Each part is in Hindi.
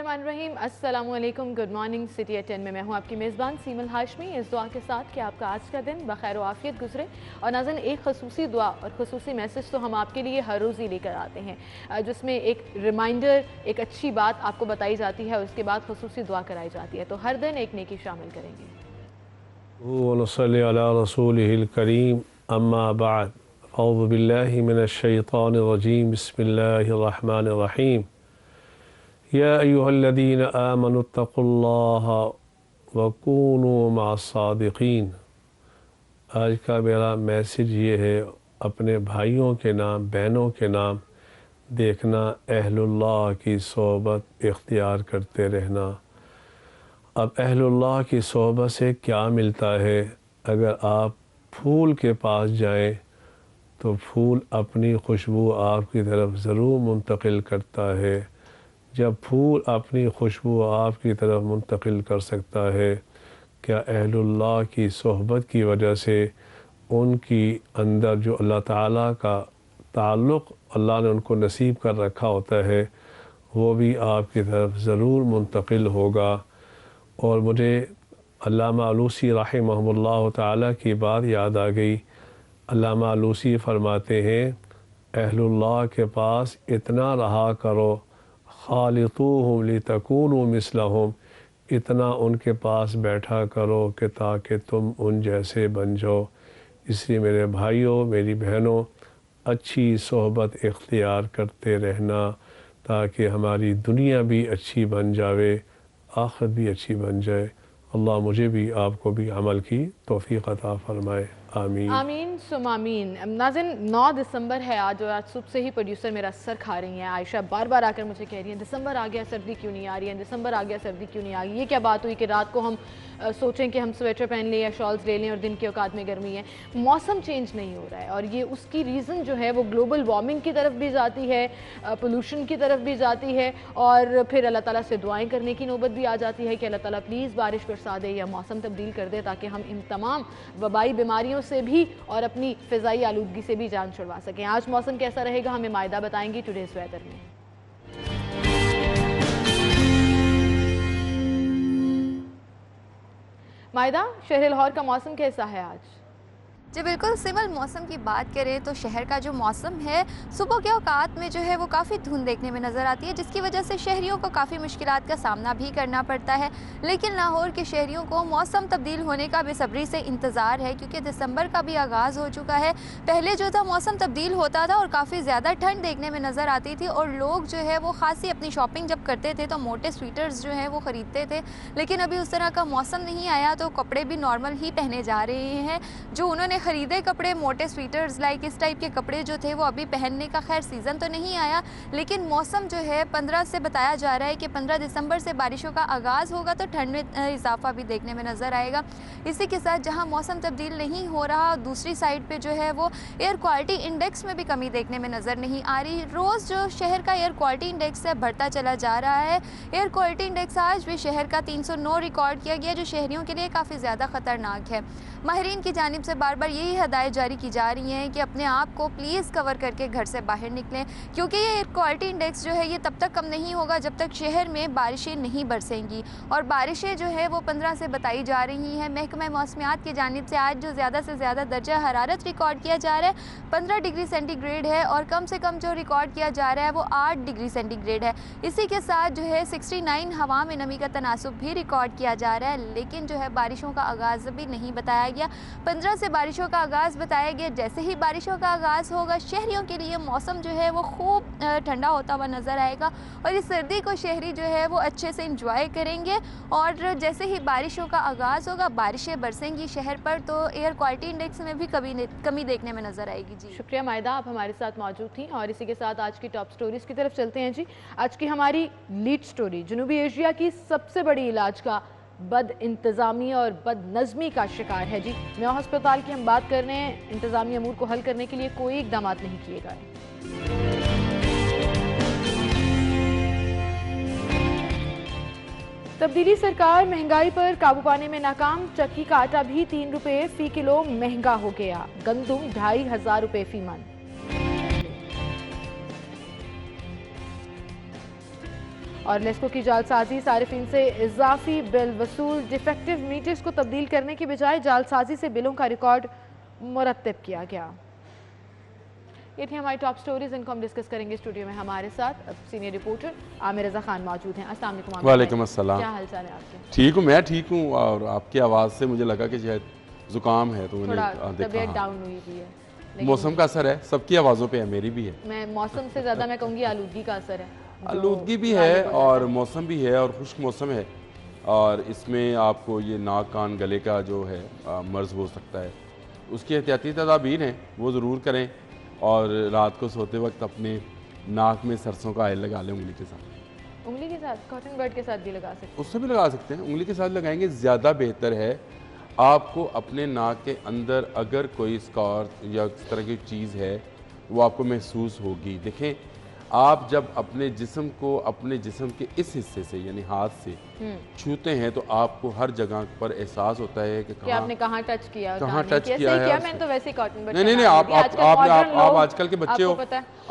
बिस्मिल्लाहिर्रहमानिर्रहीम। अस्सलामुअलैकुम। Good morning. सिटी एट 10 में मैं हूँ आपकी मेज़बान सीमल हाशमी, इस दुआ के साथ कि आपका आज का दिन बखैर व आफियत गुजरे। और नाज़रीन, एक खसूसी दुआ और खसूसी मैसेज तो हम आपके लिए हर रोज़ ही लेकर आते हैं, जिसमें एक रिमाइंडर, एक अच्छी बात आपको बताई जाती है, उसके बाद खसूसी दुआ कराई जाती है। तो हर दिन एक नेकी शामिल करेंगे। वनसल्ली अला रसूलिहिल करीम, अम्मा बाद, औज़ु बिल्लाहि मिनश शैतानिर रजीम, बिस्मिल्लाहिर रहमानिर रहीम। या अय्युहल्लज़ीना आमनुत्तक़ुल्लाहा वकूनू मअस्सादिक़ीन। आज का मेरा मैसेज ये है, अपने भाइयों के नाम, बहनों के नाम देखना, अहलुल्लाह की सोहबत इख्तियार करते रहना। अब अहलुल्लाह की सोहबत से क्या मिलता है? अगर आप फूल के पास जाएं तो फूल अपनी खुशबू आपकी तरफ ज़रूर मुंतकिल करता है। जब फूल अपनी खुशबू आपकी तरफ मुंतकिल कर सकता है, क्या अहलुल्लाह की सोहबत की वजह से उनकी अंदर जो अल्लाह ताला का ताल्लुक़ अल्लाह ने उनको नसीब कर रखा होता है, वो भी आपकी तरफ ज़रूर मुंतकिल होगा। और मुझे अल्लामा आलूसी रहमहुल्लाह ताला की बात याद आ गई। अल्लामा आलूसी फ़रमाते हैं, अहलुल्लाह के पास इतना रहा करो, खालितूहुम लितकूनू मिसलहुम, इतना उनके पास बैठा करो कि ताकि तुम उन जैसे बन जाओ। इसलिए मेरे भाइयों, मेरी बहनों, अच्छी सोहबत इख्तियार करते रहना, ताकि हमारी दुनिया भी अच्छी बन जावे, आखिरत भी अच्छी बन जाए। अल्लाह मुझे भी आपको भी अमल की तौफीक अता फ़रमाए। आमीन आमीन सुम आमीन। नाज़रीन, 9 दिसंबर है आज, और आज सुबह से ही प्रोड्यूसर मेरा सर खा रही हैं। आयशा बार बार आकर मुझे कह रही हैं, दिसंबर आ गया, सर्दी क्यों नहीं आ रही है, दिसंबर आ गया, सर्दी क्यों नहीं आ गई। ये क्या बात हुई कि रात को हम सोचें कि हम स्वेटर पहन लें या शॉल्स ले लें और दिन के औकात में गर्मी है। मौसम चेंज नहीं हो रहा है, और ये उसकी रीज़न जो है वो ग्लोबल वार्मिंग की तरफ भी जाती है, पोल्यूशन की तरफ भी जाती है, और फिर अल्लाह ताला से दुआएं करने की नौबत भी आ जाती है कि अल्लाह ताला प्लीज़ बारिश बरसा दे या मौसम तब्दील कर दे, ताकि हम इन तमाम वबाई बीमारियों से भी और अपनी फ़िज़ाई आलूदगी से भी जान छुड़वा सकें। आज मौसम कैसा रहेगा हमें मायदा बताएंगी टुडेज़ वेदर में। मायदा, शहर लाहौर का मौसम कैसा है आज? जी बिल्कुल सिमल, मौसम की बात करें तो शहर का जो मौसम है, सुबह के औकात में जो है वो काफ़ी धुंध देखने में नज़र आती है, जिसकी वजह से शहरियों को काफ़ी मुश्किलात का सामना भी करना पड़ता है। लेकिन लाहौर के शहरियों को मौसम तब्दील होने का बेसब्री से इंतज़ार है, क्योंकि दिसंबर का भी आगाज़ हो चुका है। पहले जो था मौसम तब्दील होता था और काफ़ी ज़्यादा ठंड देखने में नज़र आती थी, और लोग जो है वो ख़ासी अपनी शॉपिंग जब करते थे तो मोटे स्वेटर्स जो हैं वो ख़रीदते थे। लेकिन अभी उस तरह का मौसम नहीं आया, तो कपड़े भी नॉर्मल ही पहने जा रहे हैं। जो उन्होंने ख़रीदे कपड़े, मोटे स्वेटर्स लाइक इस टाइप के कपड़े जो थे वो अभी पहनने का खैर सीज़न तो नहीं आया, लेकिन मौसम जो है 15 से बताया जा रहा है कि 15 दिसंबर से बारिशों का आगाज़ होगा, तो ठंड में इजाफा भी देखने में नज़र आएगा। इसी के साथ जहां मौसम तब्दील नहीं हो रहा, दूसरी साइड पे जो है वो एयर क्वालिटी इंडेक्स में भी कमी देखने में नज़र नहीं आ रही। रोज़ जो शहर का एयर क्वालिटी इंडेक्स है बढ़ता चला जा रहा है। एयर क्वालिटी इंडेक्स आज भी शहर का 309 रिकॉर्ड किया गया, जो शहरियों के लिए काफ़ी ज़्यादा ख़तरनाक है। माहिरीन की जानिब से बार बार यही हदायत जारी की जा रही हैं कि अपने आप को प्लीज़ कवर करके घर से बाहर निकलें, क्योंकि ये एयर क्वालिटी इंडेक्स जो है ये तब तक कम नहीं होगा जब तक शहर में बारिशें नहीं बरसेंगी। और बारिशें जो है वो 15 से बताई जा रही हैं। महकमा मौसमियात की जानिब से आज जो ज़्यादा से ज़्यादा दर्जा हरारत रिकॉर्ड किया जा रहा है 15 डिग्री सेंटीग्रेड है, और कम से कम जो रिकॉर्ड किया जा रहा है वो 8 डिग्री सेंटीग्रेड है। इसी के साथ जो है 69 हवा में नमी का तनासुब भी रिकॉर्ड किया जा रहा है। लेकिन जो है बारिशों का आगाज़ भी नहीं बताया गया। 15 से बारिशों का आगाज़ बताया गया। जैसे ही बारिशों का आगाज़ होगा, शहरियों के लिए मौसम जो है वो खूब ठंडा होता हुआ नज़र आएगा, और इस सर्दी को शहरी जो है वो अच्छे से इंजॉय करेंगे। और जैसे ही बारिशों का आगाज़ होगा, बारिशें बरसेंगी शहर पर, तो एयर क्वालिटी इंडेक्स में भी कमी देखने में नज़र आएगी। जी शुक्रिया मायदा, आप हमारे साथ मौजूद थी। और इसी के साथ आज की टॉप स्टोरीज़ की तरफ चलते हैं। जी, आज की हमारी लीड स्टोरी जनूबी एशिया की सबसे बड़ी इलाज का बद इंतज़ामी और बद नज़मी का शिकार है। जी, मेयो अस्पताल की हम बात कर रहे हैं। इंतज़ामी अमूर को हल करने के लिए कोई इकदाम नहीं किए गए। तब्दीली सरकार महंगाई पर काबू पाने में नाकाम। चक्की का आटा भी 3 रुपये फ़ी किलो महंगा हो गया। गंदुम 2500 रुपये फ़ी मन। और लेस्को की जालसाजी, सारिफिन से इजाफी बिल वसूल, डिफेक्टिव मीटर्स को तब्दील करने की बजाय जालसाजी से बिलों का रिकॉर्ड मुरत्तब किया गया। ये थी हमारी टॉप स्टोरीज, इनको हम डिस्कस करेंगे स्टूडियो में हमारे साथ अब सीनियर रिपोर्टर आमिर रजा खान मौजूद हैं। अस्सलाम वालेकुम आमिर। वालेकुम अस्सलाम। क्या हाल चाल है आपके? ठीक हूँ, मैं ठीक हूँ और आपकी आवाज़ से मुझे लगा कि शायद जुकाम है, तो मैंने थोड़ा तबीयत देखा। डाउन हुई हुई है, लेकिन मौसम का असर है, सबकी आवाज़ों पे है, मेरी भी है। मैं मौसम से ज़्यादा मैं कहूँगी आलूदगी का असर है। आलूदगी भी है और मौसम भी है और खुश्क मौसम है, और इसमें आपको ये नाक कान गले का जो है मर्ज़ हो सकता है, उसकी एहतियाती तदाबीर हैं वो ज़रूर करें। और रात को सोते वक्त अपने नाक में सरसों का ऑयल लगा लें उंगली के साथ। उंगली के साथ, कॉटन बर्ड के साथ भी लगा सकते हैं। उससे भी लगा सकते हैं, उंगली के साथ लगाएंगे ज़्यादा बेहतर है। आपको अपने नाक के अंदर अगर कोई स्कार या इस तरह की चीज़ है वो आपको महसूस होगी। देखें, आप जब अपने जिस्म को अपने जिस्म के इस हिस्से से यानी हाथ से छूते हैं तो आपको हर जगह पर एहसास होता है कि आपने कहाँ टच किया, कहाँ टच किया है। मैंने तो वैसे ही कॉटन बर्ड नहीं, आप आजकल के बच्चे हो,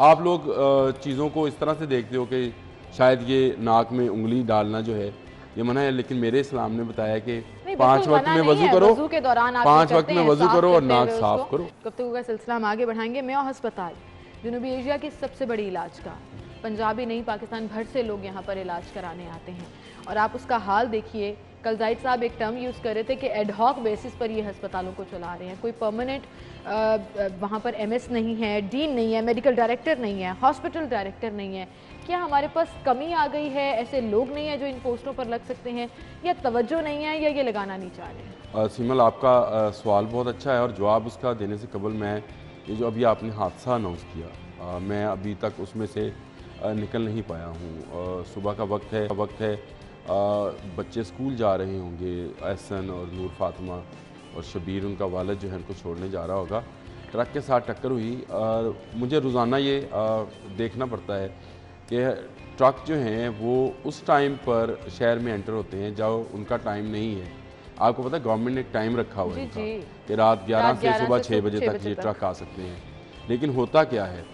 आप लोग चीज़ों को इस तरह से देखते हो कि शायद ये नाक में उंगली डालना जो है ये मना है, लेकिन मेरे इस्लाम ने बताया कि 5 वक्त में वजू करो, 5 वक्त में वजू करो और नाक साफ करो। गुफ्तगू का सिलसिला हम आगे बढ़ाएंगे। मेयो अस्पताल जनूबी एशिया की सबसे बड़ी इलाज का, पंजाबी नहीं पाकिस्तान भर से लोग यहाँ पर इलाज कराने आते हैं और आप उसका हाल देखिए। कल जाहिद साहब एक टर्म यूज़ कर रहे थे कि एडहॉक बेसिस पर ये अस्पतालों को चला रहे हैं। कोई परमानेंट वहाँ पर एमएस नहीं है, डीन नहीं है, मेडिकल डायरेक्टर नहीं है, हॉस्पिटल डायरेक्टर नहीं है। क्या हमारे पास कमी आ गई है, ऐसे लोग नहीं हैं जो इन पोस्टों पर लग सकते हैं, या तवज्जो नहीं है, या ये लगाना नहीं चाह रहे हैं? सिमल, आपका सवाल बहुत अच्छा है और जवाब उसका देने से कबल मैं ये जो अभी आपने हादसा अनाउंस किया, मैं अभी तक उसमें से निकल नहीं पाया हूँ। सुबह का वक्त है, बच्चे स्कूल जा रहे होंगे, एहसन और नूर फातिमा और शबीर उनका वालिद जो है उनको छोड़ने जा रहा होगा, ट्रक के साथ टक्कर हुई। और मुझे रोज़ाना ये देखना पड़ता है कि ट्रक जो हैं वो उस टाइम पर शहर में एंटर होते हैं जब उनका टाइम नहीं है। आपको पता है गवर्नमेंट ने एक टाइम रखा हुआ है कि रात 11 से सुबह 6 बजे तक ये ट्रक आ सकते हैं, लेकिन होता क्या है,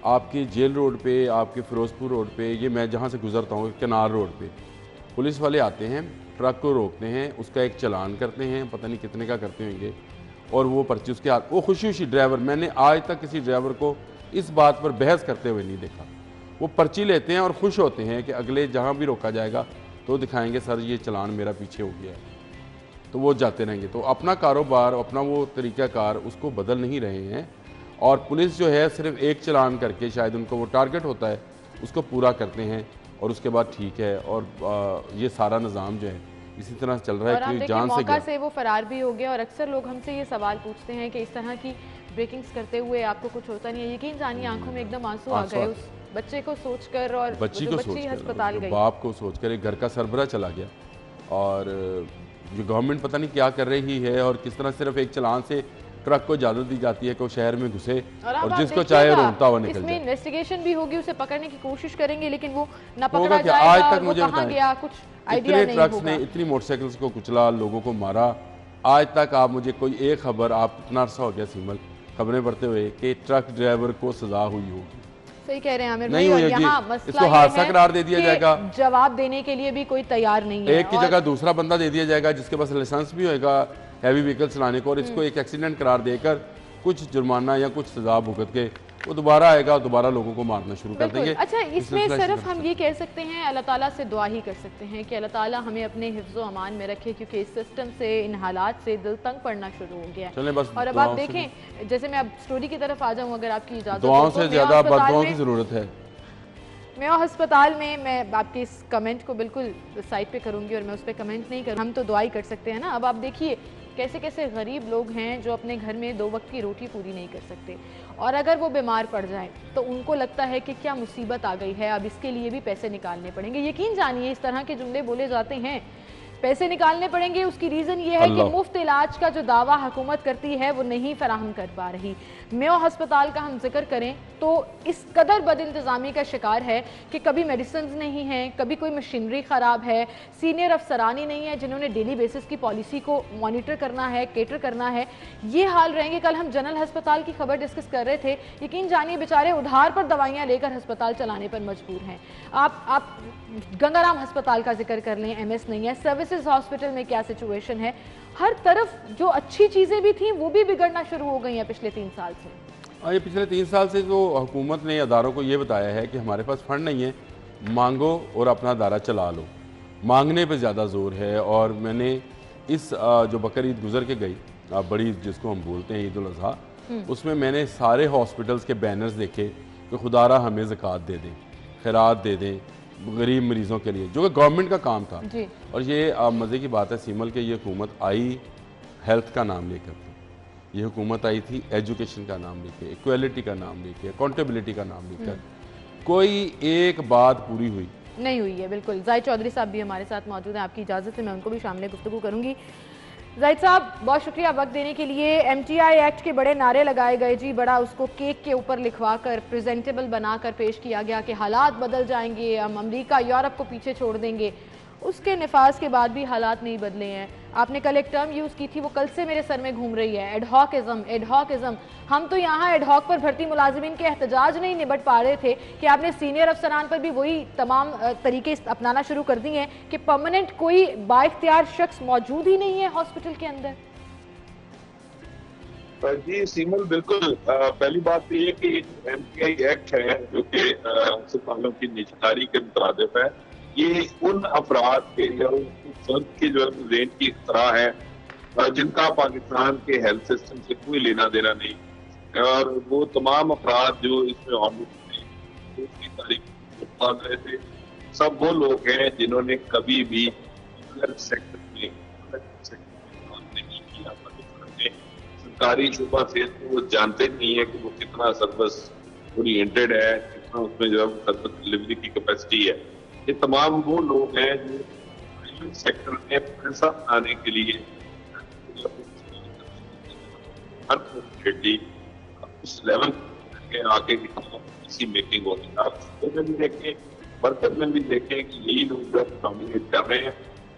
आपकी जेल रोड पे, आपके फिरोजपुर रोड पे, ये मैं जहाँ से गुजरता हूँ केनार रोड पे, पुलिस वाले आते हैं, ट्रक को रोकते हैं, उसका एक चलान करते हैं, पता नहीं कितने का करते होंगे, और वो पर्ची उसके हाथ, वो खुशी ड्राइवर, मैंने आज तक किसी ड्राइवर को इस बात पर बहस करते हुए नहीं देखा। वो पर्ची लेते हैं और खुश होते हैं कि अगले जहाँ भी रोका जाएगा तो दिखाएंगे सर ये चलान मेरा पीछे हो गया है, तो वो जाते रहेंगे। तो अपना कारोबार, अपना वो तरीक़ाकार उसको बदल नहीं रहे हैं, और पुलिस जो है सिर्फ एक चलान करके शायद उनको वो टारगेट होता है उसको पूरा करते हैं और उसके बाद ठीक है। और ये सारा निज़ाम जो है इसी तरह चल रहा है कि जान से गया। से वो फरार भी हो गया। और अक्सर लोग हमसे ये सवाल पूछते हैं कि इस तरह की ब्रेकिंग्स करते हुए आपको कुछ होता नहीं है? यकीन जानिए आंखों में एकदम आंसू आ गए उस बच्चे को सोचकर, और बच्ची को सोचकर, अस्पताल गई, बाप को सोचकर, एक घर का सरबरा चला गया। और जो गवर्नमेंट पता नहीं क्या कर रही है और किस तरह सिर्फ एक चलान से ट्रक को इजाजत दी जाती है कि वो शहर में घुसे और जिसको चाहे रोकता हुआ निकल जाए। इन्वेस्टिगेशन भी होगी, उसे पकड़ने की कोशिश करेंगे, लेकिन वो न पकड़ा जाएगा। आज तक मुझे कहां गया कुछ आइडिया नहीं ट्रक्स ने इतनी मोटरसाइकिल्स को कुचला, लोगों को मारा, आज तक आप मुझे कोई एक खबर, आप कितना अर्सा हो गया सीमल खबरें पढ़ते हुए कि ट्रक ड्राइवर को सजा हुई होगी? सही कह रहे हैं आमिर नहीं भाई, हुई, यहाँ मसला इसको हादसा करार दे दिया जाएगा, जवाब देने के लिए भी कोई तैयार नहीं है। एक की जगह दूसरा बंदा दे दिया जाएगा जिसके पास लाइसेंस भी होगा हैवी व्हीकल चलाने को, और इसको एक एक्सीडेंट करार देकर कुछ जुर्माना या कुछ सजा भुगत के वो दोबारा आएगा, दोबारा लोगों को मारना शुरू कर देंगे। अच्छा, इसमें सिर्फ हम ये कह सकते हैं, अल्लाह ताला से दुआ ही कर सकते हैं कि अल्लाह ताला हमें अपने हिफ्ज़ो अमान में रखे, क्योंकि इस सिस्टम से, इन हालात से दिल तंग पड़ना शुरू हो गया है। बस और अब आप देखें, जैसे मैं अब स्टोरी की तरफ आ जाऊँ अगर आपकी इजाज़त, दुआओं से ज़्यादा बद्दुआओं की ज़रूरत है। मेयो अस्पताल में मैं आपके इस कमेंट को बिल्कुल साइड पे करूंगी और मैं उस पर कमेंट नहीं करूँ, हम तो दुआ ही कर सकते हैं ना। अब आप देखिए कैसे कैसे गरीब लोग हैं जो अपने घर में 2 वक्त की रोटी पूरी नहीं कर सकते, और अगर वो बीमार पड़ जाए तो उनको लगता है कि क्या मुसीबत आ गई है, अब इसके लिए भी पैसे निकालने पड़ेंगे। यकीन जानिए इस तरह के जुमले बोले जाते हैं, पैसे निकालने पड़ेंगे। उसकी रीज़न ये है कि मुफ्त इलाज का जो दावा हुकूमत करती है वो नहीं फराहम कर पा रही। मेयो हस्पताल का हम जिक्र करें तो इस कदर बद इंतज़ामी का शिकार है कि कभी मेडिसिन नहीं हैं, कभी कोई मशीनरी ख़राब है, सीनियर अफसरानी नहीं है जिन्होंने डेली बेसिस की पॉलिसी को मॉनिटर करना है, केटर करना है। ये हाल रहेंगे। कल हम जनरल हस्पताल की खबर डिस्कस कर रहे थे, यकीन जानिए बेचारे उधार पर दवाइयाँ लेकर अस्पताल चलाने पर मजबूर हैं। आप गंगाराम अस्पताल का जिक्र कर लें, MS नहीं है। सर्विसेज हॉस्पिटल में क्या सिचुएशन है, हर तरफ जो अच्छी चीज़ें भी थी वो भी बिगड़ना शुरू हो गई हैं पिछले 3 साल से। ये पिछले 3 साल से जो हुकूमत ने अदारों को ये बताया है कि हमारे पास फंड नहीं है, मांगो और अपना अदारा चला लो, मांगने पे ज़्यादा जोर है। और मैंने इस जो बकर ईद गुजर के गई, बड़ी जिसको हम बोलते हैं ईद उल अज़हा, उसमें मैंने सारे हॉस्पिटल्स के बैनर्स देखे कि खुदारा हमें ज़कात दे दें, खैरात दे दें गरीब मरीज़ों के लिए, जो कि गवर्नमेंट का काम था जी। और ये मज़े की बात है सीमल के, ये हुकूमत आई हेल्थ का नाम लेकर, ये हुकूमत आई थी एजुकेशन का नाम लेके, इक्वालिटी का नाम लेके, अकाउंटेबिलिटी का नाम लेकर, कोई एक बात पूरी हुई नहीं हुई है। बिल्कुल। जाहिद चौधरी साहब भी हमारे साथ मौजूद हैं, आपकी इजाज़त से मैं उनको भी शामिल गुफ्तगू करूँगी। जाहिद साहब, बहुत शुक्रिया वक्त देने के लिए। MTI एक्ट के बड़े नारे लगाए गए जी, बड़ा उसको केक के ऊपर लिखवा कर प्रेजेंटेबल बनाकर पेश किया गया कि हालात बदल जाएंगे, हम अमेरिका यूरोप को पीछे छोड़ देंगे। उसके नफाज के बाद भी हालात नहीं बदले हैं। आपने कल एक टर्म यूज़ की थी, वो कल से मेरे सर में घूम रही है, एडहॉकिज़म। एडहॉकिज़म, हम तो यहाँ एडहॉक पर भर्ती मुलाजिमीन के एहतजाज नहीं निबट पा रहे थे कि आपने सीनियर अफसरान पर भी वही तमाम तरीके अपनाना शुरू कर दिए हैं कि परमानेंट कोई बाइख्तियार शख्स मौजूद ही नहीं है हॉस्पिटल के अंदर। जी सीमल, बिल्कुल। पहली बात तो ये कि MTI एक्ट है जो कि अस्पतालों की निजकारी के मुताबिक है, ये उन अफराद के या उन की जो रेंज की तरह है जिनका पाकिस्तान के हेल्थ सिस्टम से कोई लेना देना नहीं, और वो तमाम अफराद जो इसमें उसकी तारीफ कर रहे थे, सब वो लोग हैं जिन्होंने कभी भी सेक्टर में काम नहीं किया। पाकिस्तान में सरकारी शुबा से तो वो जानते नहीं है कि वो कितना सर्विस ओरिएंटेड है, कितना उसमें जो है सर्विस डिलीवरी की कैपेसिटी है। ये तमाम वो लोग हैं जो सेक्टर में पैसा बनाने के लिए हर उस लेवल के आगे की मेकिंग होती है। आप में भी देखें, बरकत में भी देखें कि यही लोग डोमिनेट कर रहे हैं।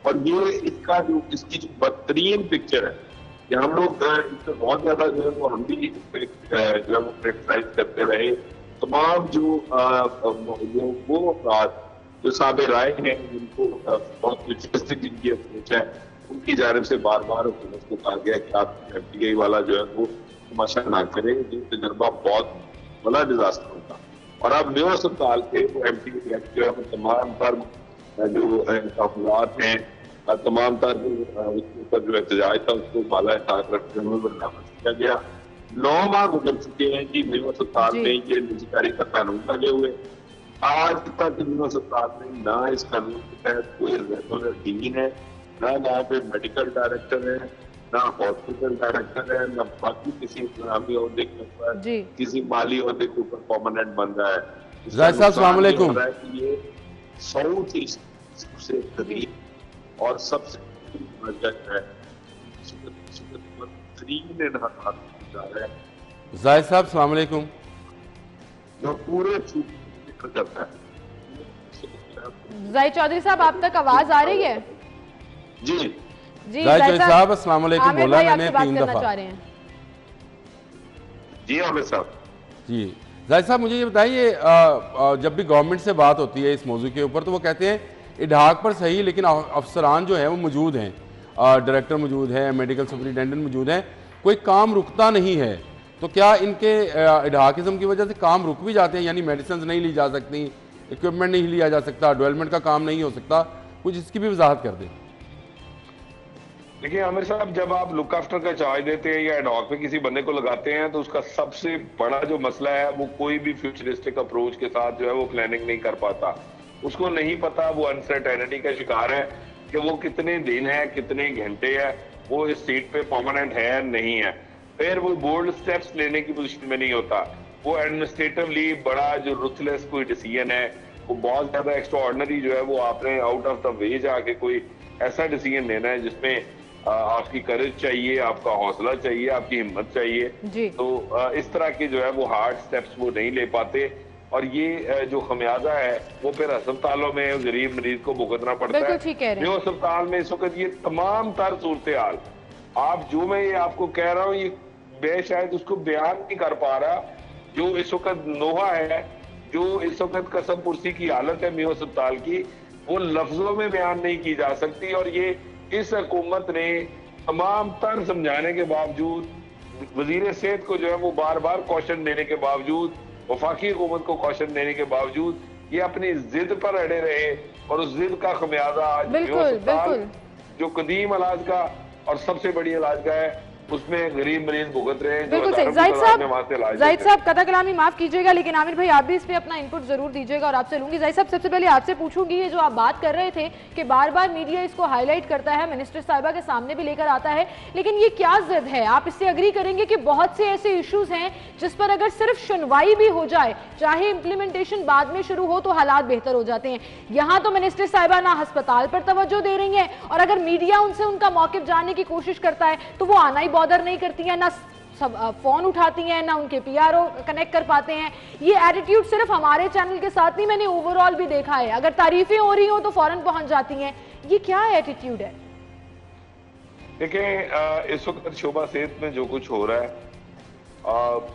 और ये इसका जो इसकी जो बदतरीन पिक्चर है कि हम लोग इससे बहुत ज्यादा जो है वो हम भी जो है वो क्रिटिसाइज करते रहे। तमाम जो वो अपराध जो साबिर राय हैं, जिनको बहुत फ्यूचरिस्टिक जिनकी अप्रोच है, उनकी जानिब से बार बार हुकूमत को कहा गया कि आप MTI वाला जो है वो तमाशा ना करें, जो तजर्बा बहुत बड़ा डिजास्टर होगा। और अब मेयो अस्पताल के वो MTI एक्ट जो है वो तमाम तर जो तहफात हैं, तमाम तर उसके ऊपर जो एहतजाज था उसको बाला ताक रखते हुए बर्दाश्त किया गया। 9 माह गुजर चुके हैं कि मेयो अस्पताल में ये निजीकारी का कानून लगे हुए, आज तक मेयो अस्पताल में ना इस कानून के तहत कोई रेगुलर डीन है, ना यहाँ पे मेडिकल डायरेक्टर है, ना हॉस्पिटल डायरेक्टर है, ना बाकी किसी इस्लामी ओहदे के ऊपर, किसी माली ओहदे के ऊपर परमानेंट बन रहा है। जाहिद साहब, अस्सलाम वालेकुम। ये साउथ ईस्ट सबसे करीब और सबसे बजट है, जाहिद साहब अस्सलाम वालेकुम। जो पूरे करता है। जाहिद चौधरी साहब, आप तक आवाज आ रही है? जी जी जाहिद चौधरी साहब अस्सलाम वालेकुम। बोला मैंने 3 दफा। जी आमिर साहब। जी जाहिद साहब, मुझे ये बताइए, जब भी गवर्नमेंट से बात होती है इस मौजू के ऊपर तो वो कहते हैं इडाक पर सही, लेकिन अफसरान जो है वो मौजूद हैं, डायरेक्टर मौजूद हैं, मेडिकल सुपरिटेंडेंट मौजूद हैं, कोई काम रुकता नहीं है। तो क्या इनके इडाकिज्म की वजह से काम रुक भी जाते हैं, यानी मेडिसिन नहीं ली जा सकती, इक्विपमेंट नहीं लिया जा सकता, डेवलपमेंट का काम नहीं हो सकता? कुछ इसकी भी वजाहत कर दें। देखिए आमिर साहब, जब आप लुक आफ्टर का चार्ज देते हैं या एडहॉक पे किसी बंदे को लगाते हैं तो उसका सबसे बड़ा जो मसला है वो कोई भी फ्यूचरिस्टिक अप्रोच के साथ जो है वो प्लानिंग नहीं कर पाता। उसको नहीं पता, वो अनसर्टेनिटी का शिकार है कि वो कितने दिन है, कितने घंटे है, वो इस सीट पे परमानेंट है नहीं है। फिर वो बोल्ड स्टेप्स लेने की पोजीशन में नहीं होता। वो एडमिनिस्ट्रेटिवली बड़ा जो रुथलेस कोई डिसीजन है, वो बहुत ज्यादा एक्स्ट्राऑर्डिनरी जो है वो आपने आउट ऑफ द वे जाके कोई ऐसा डिसीजन लेना है जिसमें आपकी करेज चाहिए, आपका हौसला चाहिए, आपकी हिम्मत चाहिए। जी। तो इस तरह के जो है वो हार्ड स्टेप्स वो नहीं ले पाते, और ये जो खमियाजा है वो फिर अस्पतालों में गरीब मरीज को भुगतना पड़ता बिल्कुल है। ठीक कह रहे जो हैं। अस्पताल में इस वक्त ये तमाम तर सूरत हाल, आप जो मैं ये आपको कह रहा हूँ, ये मैं शायद उसको बयान नहीं कर पा रहा। जो इस वक्त नोहा है, जो इस वक्त कसम पुरसी की हालत है मियो अस्पताल की, वो लफ्जों में बयान नहीं की जा सकती। और ये इस हुकूमत ने तमाम तर समझाने के बावजूद, वजीर सेहत को जो है वो बार बार क्वेश्चन देने के बावजूद, वफाकी हुकूमत को क्वेश्चन देने के बावजूद, ये अपनी जिद पर अड़े रहे, और उस जिद का खमियाजा आज मियो बिल्कुल अस्पताल, बिल्कुल जो कदीम इलाज का और सबसे बड़ी इलाज का है, उसमें गरीब मरीज भुगत रहे हैं। जो बिल्कुल सही। हजारों की जाहिद तादाद में वहाँ से इलाज साहब, जाहिद लेते हैं। साहब कथा कलामी माफ कीजिएगा, लेकिन आमिर भाई आप भी इस पे अपना इनपुट जरूर दीजिएगा और आपसे लूंगी। जाहिद साहब, सबसे पहले आपसे पूछूंगी, ये जो आप बात कर रहे थे कि बार बार मीडिया इसको हाईलाइट करता है, मिनिस्टर साहिबा के सामने भी लेकर आता है, लेकिन ये क्या जिद है? आप इससे अग्री करेंगे कि बहुत से ऐसे इश्यूज हैं जिस पर अगर सिर्फ सुनवाई भी हो जाए, चाहे इंप्लीमेंटेशन बाद में शुरू हो, तो हालात बेहतर हो जाते हैं। यहाँ तो मिनिस्टर साहिबा ना अस्पताल पर तवज्जो दे रही है, और अगर मीडिया उनसे उनका मौकिफ जानने की कोशिश करता है तो वो आना ही बॉदर नहीं करती है, ना सब फोन उठाती हैं, ना उनके पीआरओ कनेक्ट कर पाते हैं। ये एटीट्यूड सिर्फ हमारे चैनल के साथ नहीं, मैंने ओवरऑल भी देखा है। अगर तारीफें हो रही हो तो फौरन पहुंच जाती हैं। ये क्या एटीट्यूड है? देखें, इस वक्त शोबा सेहत में जो कुछ हो रहा है,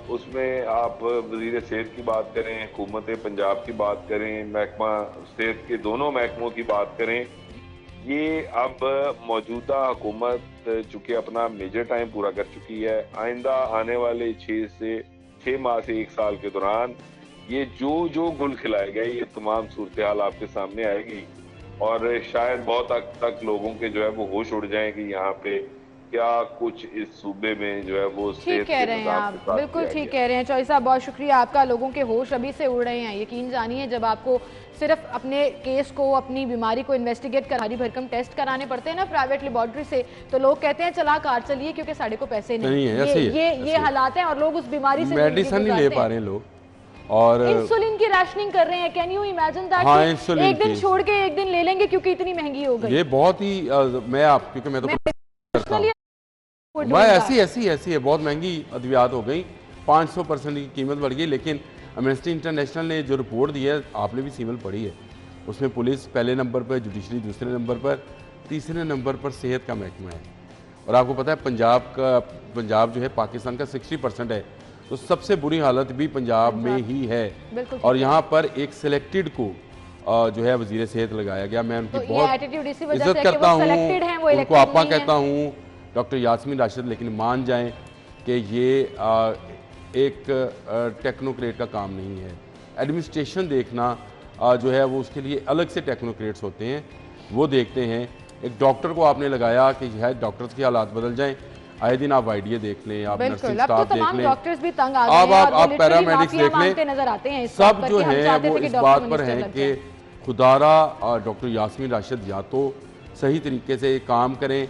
उसमें आप वजीर सेहत की बात करें, हुकूमत पंजाब की बात करें, महकमा सेहत के दोनों महकमों की बात करें, ये अब मौजूदा हुकूमत चूंकि अपना मेजर टाइम पूरा कर चुकी है, आइंदा आने वाले 6 माह से 1 साल के दौरान ये जो गुल खिलाए गए, ये तमाम सूरत हाल आपके सामने आएगी, और शायद बहुत हद तक लोगों के जो है वो होश उड़ जाए कि यहाँ पे क्या कुछ इस सूबे में जो है वो ठीक कह रहे हैं आप, बिल्कुल ठीक कह रहे हैं चौधरी साहब, बहुत शुक्रिया आपका। लोगों के होश अभी से उड़ रहे हैं। यकीन जानिए, जब आपको सिर्फ अपने केस को, अपनी बीमारी को इन्वेस्टिगेट कर भारी भरकम टेस्ट कराने पड़ते हैं ना प्राइवेट लेबोरेटरी से, तो लोग कहते हैं चला कार चलिए क्योंकि साढ़े को पैसे नहीं है। ये हालात हैं, और लोग उस बीमारी से मेडिसिन नहीं ले पा रहे लोग, और इंसुलिन की राशनिंग कर रहे हैं। Can you imagine that? हाँ, एक दिन छोड़ के एक दिन ले लेंगे क्योंकि इतनी महंगी हो गई। ये बहुत ही क्योंकि मैं तो करता हूं, ऐसी है, बहुत महंगी अद्वियात हो गई, 500% की कीमत बढ़ गई। लेकिन एमनेस्टी इंटरनेशनल ने जो रिपोर्ट दी है, आपने भी सीमल पढ़ी है, उसमें पुलिस पहले नंबर पर, जुडिशरी दूसरे नंबर पर, तीसरे नंबर पर सेहत का महकमा है। और आपको पता है पंजाब जो है पाकिस्तान का 60% है, तो सबसे बुरी हालत भी पंजाब में ही है। और यहाँ पर एक सिलेक्टेड को जो है वजीर सेहत लगाया गया। मैं उनकी बहुत इज्जत करता हूँ, उनको आपा कहता हूँ, डॉक्टर यास्मीन राशिद, लेकिन मान जाएं कि ये एक टेक्नोक्रेट का काम नहीं है। एडमिनिस्ट्रेशन देखना जो है वो उसके लिए अलग से टेक्नोक्रेट्स होते हैं, वो देखते हैं। एक डॉक्टर को आपने लगाया कि शायद डॉक्टर्स के हालात बदल जाएं, आए दिन आप आईडीए देख लें, आप नर्सिंग स्टाफ देख लें, डॉक्टर्स भी तंग आ गए हैं, अब आप पैरामेडिक्स देख लें, नजर आते हैं। सब जो है वो इस बात पर है कि खुदारा डॉक्टर यास्मीन राशिद या तो सही तरीके से काम करें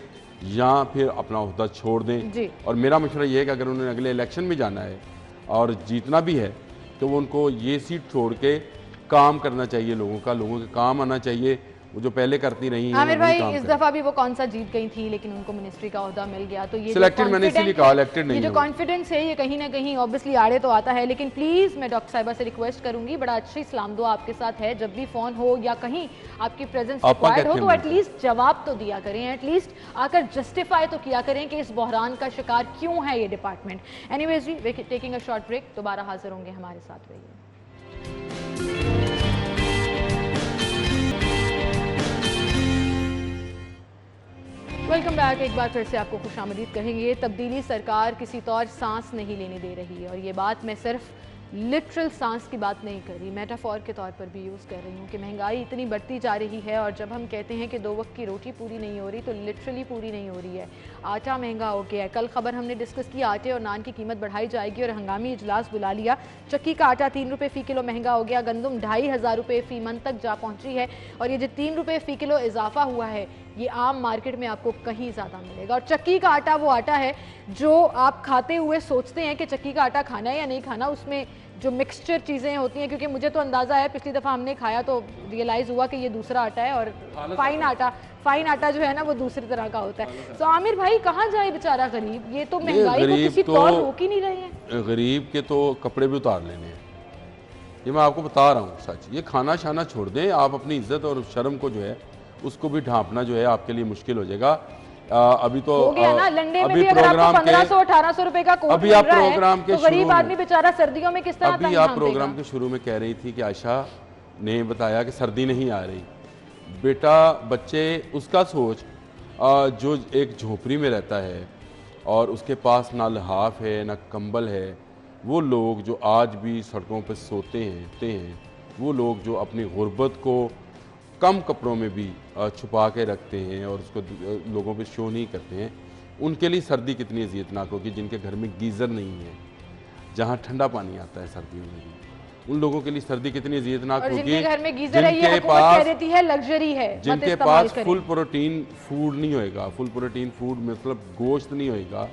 या फिर अपना ओहदा छोड़ दें। और मेरा मशवरा ये है कि अगर उन्होंने अगले इलेक्शन में जाना है और जीतना भी है, तो वो उनको ये सीट छोड़ के काम करना चाहिए, लोगों के काम आना चाहिए, वो जो पहले करती रही हैं। आमिर भाई, इस दफा भी वो कौन सा जीत गई थी, लेकिन उनको मिनिस्ट्री का ओहदा मिल गया, तो ये सिलेक्टेड, मैंने इसीलिए कहा इलेक्टेड नहीं है। ये जो कॉन्फिडेंस है ये कहीं ना कहीं ऑब्वियसली आड़े तो आता है। लेकिन प्लीज मैं डॉक्टर साहिबा से रिक्वेस्ट करूंगी, बड़ा अच्छी सलाम दुआ आपके साथ है, जब भी फोन हो या कहीं आपकी प्रेजेंस रिक्वायर्ड हो तो एटलीस्ट जवाब तो दिया करें, एटलीस्ट आकर जस्टिफाई तो किया करें कि इस बहरान का शिकार क्यों है ये department. Anyways we taking a short break, दोबारा हाजिर होंगे, हमारे साथ रहिए। Welcome back. एक बार फिर से आपको खुशामदीद कहेंगे। तब्दीली सरकार किसी तौर सांस नहीं लेने दे रही है, और ये बात मैं सिर्फ लिटरल सांस की बात नहीं कर रही, मेटाफॉर के तौर पर भी यूज़ कर रही हूँ कि महंगाई इतनी बढ़ती जा रही है, और जब हम कहते हैं कि 2 वक्त की रोटी पूरी नहीं हो रही तो लिटरली पूरी नहीं हो रही है। आटा महंगा हो गया है। कल खबर हमने डिस्कस की, आटे और नान की कीमत बढ़ाई जाएगी, और हंगामी इजलास बुला लिया। चक्की का आटा 3 रुपये फ़ी किलो महंगा हो गया, गंदम 2500 रुपये फ़ी मन तक जा पहुँची है, और ये जो 3 रुपये फ़ी किलो इजाफा हुआ है ये आम मार्केट में आपको कहीं ज़्यादा मिलेगा। और चक्की का आटा वो आटा है जो आप खाते हुए सोचते हैं कि चक्की का आटा खाना है या नहीं खाना, उसमें जो मिक्सचर चीज़ें होती हैं, क्योंकि मुझे तो अंदाज़ा है पिछली दफ़ा हमने खाया तो रियलाइज़ हुआ कि ये दूसरा आटा है और फाइन आटा जो है ना वो दूसरी तरह का होता है। तो आमिर भाई कहाँ जाए बेचारा गरीब, ये तो महंगाई को किसी तौर रोक ही नहीं रहे हैं। गरीब के तो कपड़े भी उतार लेने हैं, ये मैं आपको बता रहा हूँ सच। ये खाना शाना छोड़ दें आप, अपनी इज्जत और शर्म को जो है उसको भी ढांपना जो है आपके लिए मुश्किल हो जाएगा। अभी तो हो गया ना, लंडे में अभी भी अगर प्रोग्राम आपको 1500-1800 रुपए का कोट अभी मिल आप रहा है, प्रोग्राम के तो गरीब शुरू आदमी बेचारा सर्दियों में किस तरह अभी तंग आप झांपेगा? प्रोग्राम के शुरू में कह रही थी कि आयशा ने बताया कि सर्दी नहीं आ रही। बेटा बच्चे उसका सोच जो एक झोपड़ी में रहता है और उसके पास ना लिहाफ है ना कंबल है, वो लोग जो आज भी सड़कों पर सोते हैं, वो लोग जो अपनी गुर्बत को कम कपड़ों में भी छुपा के रखते हैं और उसको लोगों पे शो नहीं करते हैं, उनके लिए सर्दी कितनी अज़ियतनाक होगी। जिनके घर में गीज़र नहीं है, जहाँ ठंडा पानी आता है सर्दियों में भी, उन लोगों के लिए सर्दी कितनी अज़ियतनाक होगी। जिनके घर में गीज़र है, ये हुकूमत कह देती है लग्जरी है, जिनके पास फुल प्रोटीन फूड नहीं होएगा, फुल प्रोटीन फूड मतलब गोश्त नहीं होएगा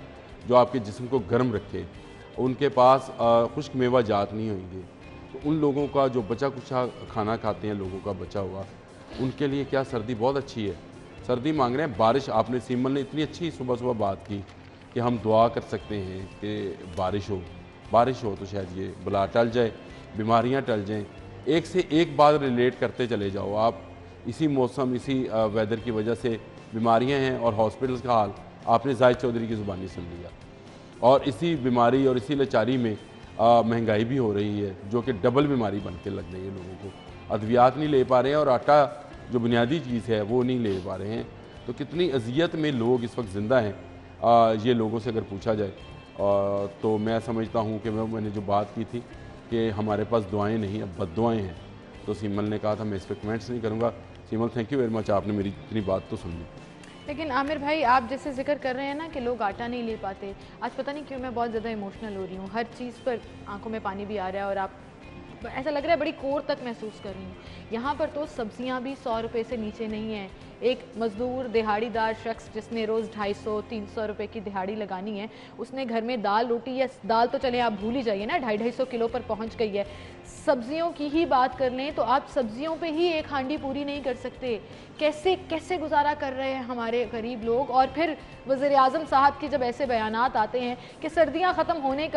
जो आपके जिस्म को गर्म रखे, उनके पास खुश्क मेवा जात नहीं होंगे, तो उन लोगों का जो बचा कुचा खाना खाते हैं, लोगों का बचा हुआ, उनके लिए क्या सर्दी बहुत अच्छी है। सर्दी मांग रहे हैं, बारिश। आपने सीमन ने इतनी अच्छी सुबह सुबह बात की कि हम दुआ कर सकते हैं कि बारिश हो तो शायद ये बला टल जाए, बीमारियां टल जाएं। एक से एक बात रिलेट करते चले जाओ आप। इसी मौसम, इसी वेदर की वजह से बीमारियां हैं और हॉस्पिटल्स का हाल आपने जाहिद चौधरी की ज़ुबानी सुन लिया। और इसी बीमारी और इसी लाचारी में महंगाई भी हो रही है, जो कि डबल बीमारी बन के लग रही है लोगों को। अद्वियात नहीं ले पा रहे हैं और आटा जो बुनियादी चीज़ है वो नहीं ले पा रहे हैं। तो कितनी अजियत में लोग इस वक्त ज़िंदा हैं, ये लोगों से अगर पूछा जाए तो मैं समझता हूँ कि मैंने जो बात की थी कि हमारे पास दुआएं नहीं, अब बद्दुआएं हैं, तो सीमल ने कहा था मैं इस पर कमेंट्स नहीं करूँगा। सीमल, थैंक यू वेरी मच, आपने मेरी इतनी बात तो सुन ली। लेकिन आमिर भाई, आप जैसे जिक्र कर रहे हैं ना कि लोग आटा नहीं ले पाते, आज पता नहीं क्यों मैं बहुत ज़्यादा इमोशनल हो रही हूँ। हर चीज़ पर आंखों में पानी भी आ रहा है और आप ऐसा लग रहा है बड़ी कोर तक महसूस कर रही हूँ। यहाँ पर तो सब्जियाँ भी 100 रुपये से नीचे नहीं हैं। एक मज़दूर दिहाड़ीदार शख्स जिसने रोज़ 250-300 रुपये की दिहाड़ी लगानी है, उसने घर में दाल रोटी, या दाल तो चले आप भूल ही जाइए ना, 250-250 किलो पर पहुँच गई है। सब्जियों की ही बात कर लें तो आप सब्जियों पे ही एक हांडी पूरी नहीं कर सकते। कैसे कैसे गुजारा कर रहे हैं हमारे गरीब लोग। और फिर वज़ीर-ए-आज़म साहब के जब ऐसे बयानात आते हैं कि सर्दियाँ ख़त्म होने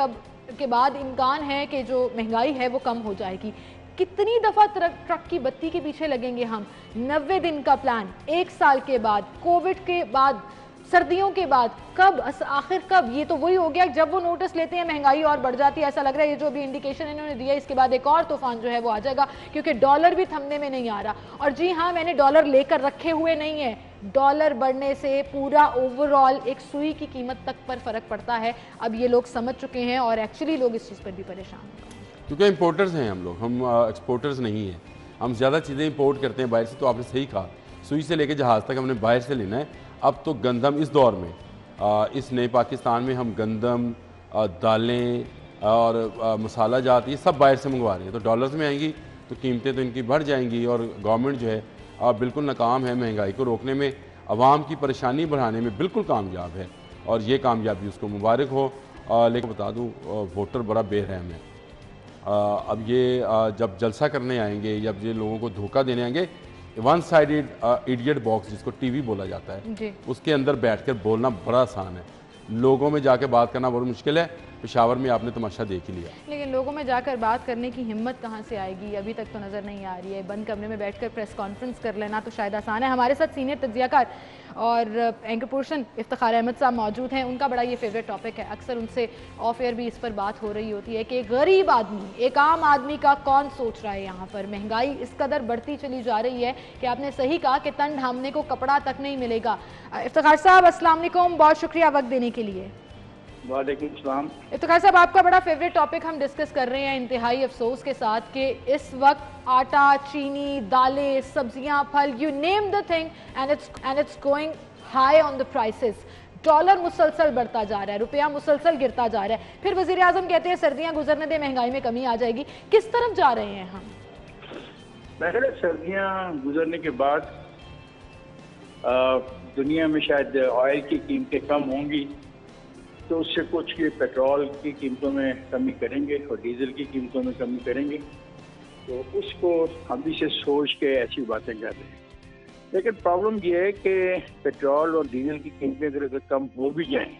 के बाद इम्कान है कि जो महंगाई है वो कम हो जाएगी। कितनी दफ़ा ट्रक की बत्ती के पीछे लगेंगे हम? 90 दिन का प्लान, 1 साल के बाद, कोविड के बाद, सर्दियों के बाद, कब आखिर कब? ये तो वही हो गया जब वो नोटिस लेते हैं महंगाई और बढ़ जाती है। ऐसा लग रहा है ये जो भी इंडिकेशन इन्होंने दिया इसके बाद एक और तूफान जो है वो आ जाएगा, क्योंकि डॉलर भी थमने में नहीं आ रहा। और जी हाँ, मैंने डॉलर लेकर रखे हुए नहीं है। डॉलर बढ़ने से पूरा ओवरऑल एक सुई की कीमत तक पर फ़र्क पड़ता है। अब ये लोग समझ चुके हैं और एक्चुअली लोग इस चीज़ पर भी परेशान हैं, क्योंकि इम्पोर्टर्स हैं हम लोग, हम एक्सपोर्टर्स नहीं हैं। हम ज़्यादा चीज़ें इंपोर्ट करते हैं बाहर से। तो आपने सही कहा, सुई से लेकर जहाज़ तक हमने बाहर से लेना है। अब तो गंदम इस दौर में, इस नए पाकिस्तान में हम गंदम, दालें और मसाला जात ये सब बाहर से मंगवा रहे हैं। तो डॉलर्स में आएंगी तो कीमतें तो इनकी बढ़ जाएंगी। और गवर्नमेंट जो है बिल्कुल नाकाम है महंगाई को रोकने में, आवाम की परेशानी बढ़ाने में बिल्कुल कामयाब है, और ये कामयाबी उसको मुबारक हो। लेकिन बता दूँ, वोटर बड़ा बेरहम है। अब ये जब जलसा करने आएंगे, जब ये लोगों को धोखा देने आएंगे, वन साइडेड इडियट बॉक्स जिसको टीवी बोला जाता है, उसके अंदर बैठकर बोलना बड़ा आसान है, लोगों में जाकर बात करना बहुत मुश्किल है। पेशावर में आपने तमाशा देख ही लिया। लेकिन लोगों में जाकर बात करने की हिम्मत कहाँ से आएगी? अभी तक तो नज़र नहीं आ रही है। बंद कमरे में बैठकर प्रेस कॉन्फ्रेंस कर लेना तो शायद आसान है। हमारे साथ सीनियर तज्जियाकार और एंकर पर्सन इफ्तिखार अहमद साहब मौजूद हैं। उनका बड़ा ये फेवरेट टॉपिक है, अक्सर उनसे ऑफ एयर भी इस पर बात हो रही होती है कि गरीब आदमी, एक आम आदमी का कौन सोच रहा है। यहाँ पर महंगाई इस कदर बढ़ती चली जा रही है कि आपने सही कहा कि तन ढांपने को कपड़ा तक नहीं मिलेगा। इफ्तिखार साहब अस्सलाम वालेकुम, बहुत शुक्रिया वक्त देने के लिए। वालेकुम सलाम। इफ्तिखार साहब, आपका बड़ा फेवरेट टॉपिक हम डिस्कस कर रहे हैं इंतहाई अफसोस के साथ कि इस वक्त आटा, चीनी, दालें, सब्जियां, फल, you name the thing and it's going high on the prices. Dollar मुसलसल बढ़ता जा रहा है, रुपया मुसलसल गिरता जा रहा है। फिर वज़ीर आज़म कहते हैं सर्दियां गुजरने दे, महंगाई में कमी आ जाएगी। किस तरफ जा रहे हैं हम? पहले सर्दियां गुजरने के बाद दुनिया में शायद ऑयल की कीमतें कम होंगी, तो उससे कुछ ये पेट्रोल की कीमतों में कमी करेंगे और डीजल की कीमतों में कमी करेंगे। तो उसको अभी से सोच के ऐसी बातें कर रहे हैं। लेकिन प्रॉब्लम ये है कि पेट्रोल और डीजल की कीमतें अगर कम हो भी जाएं,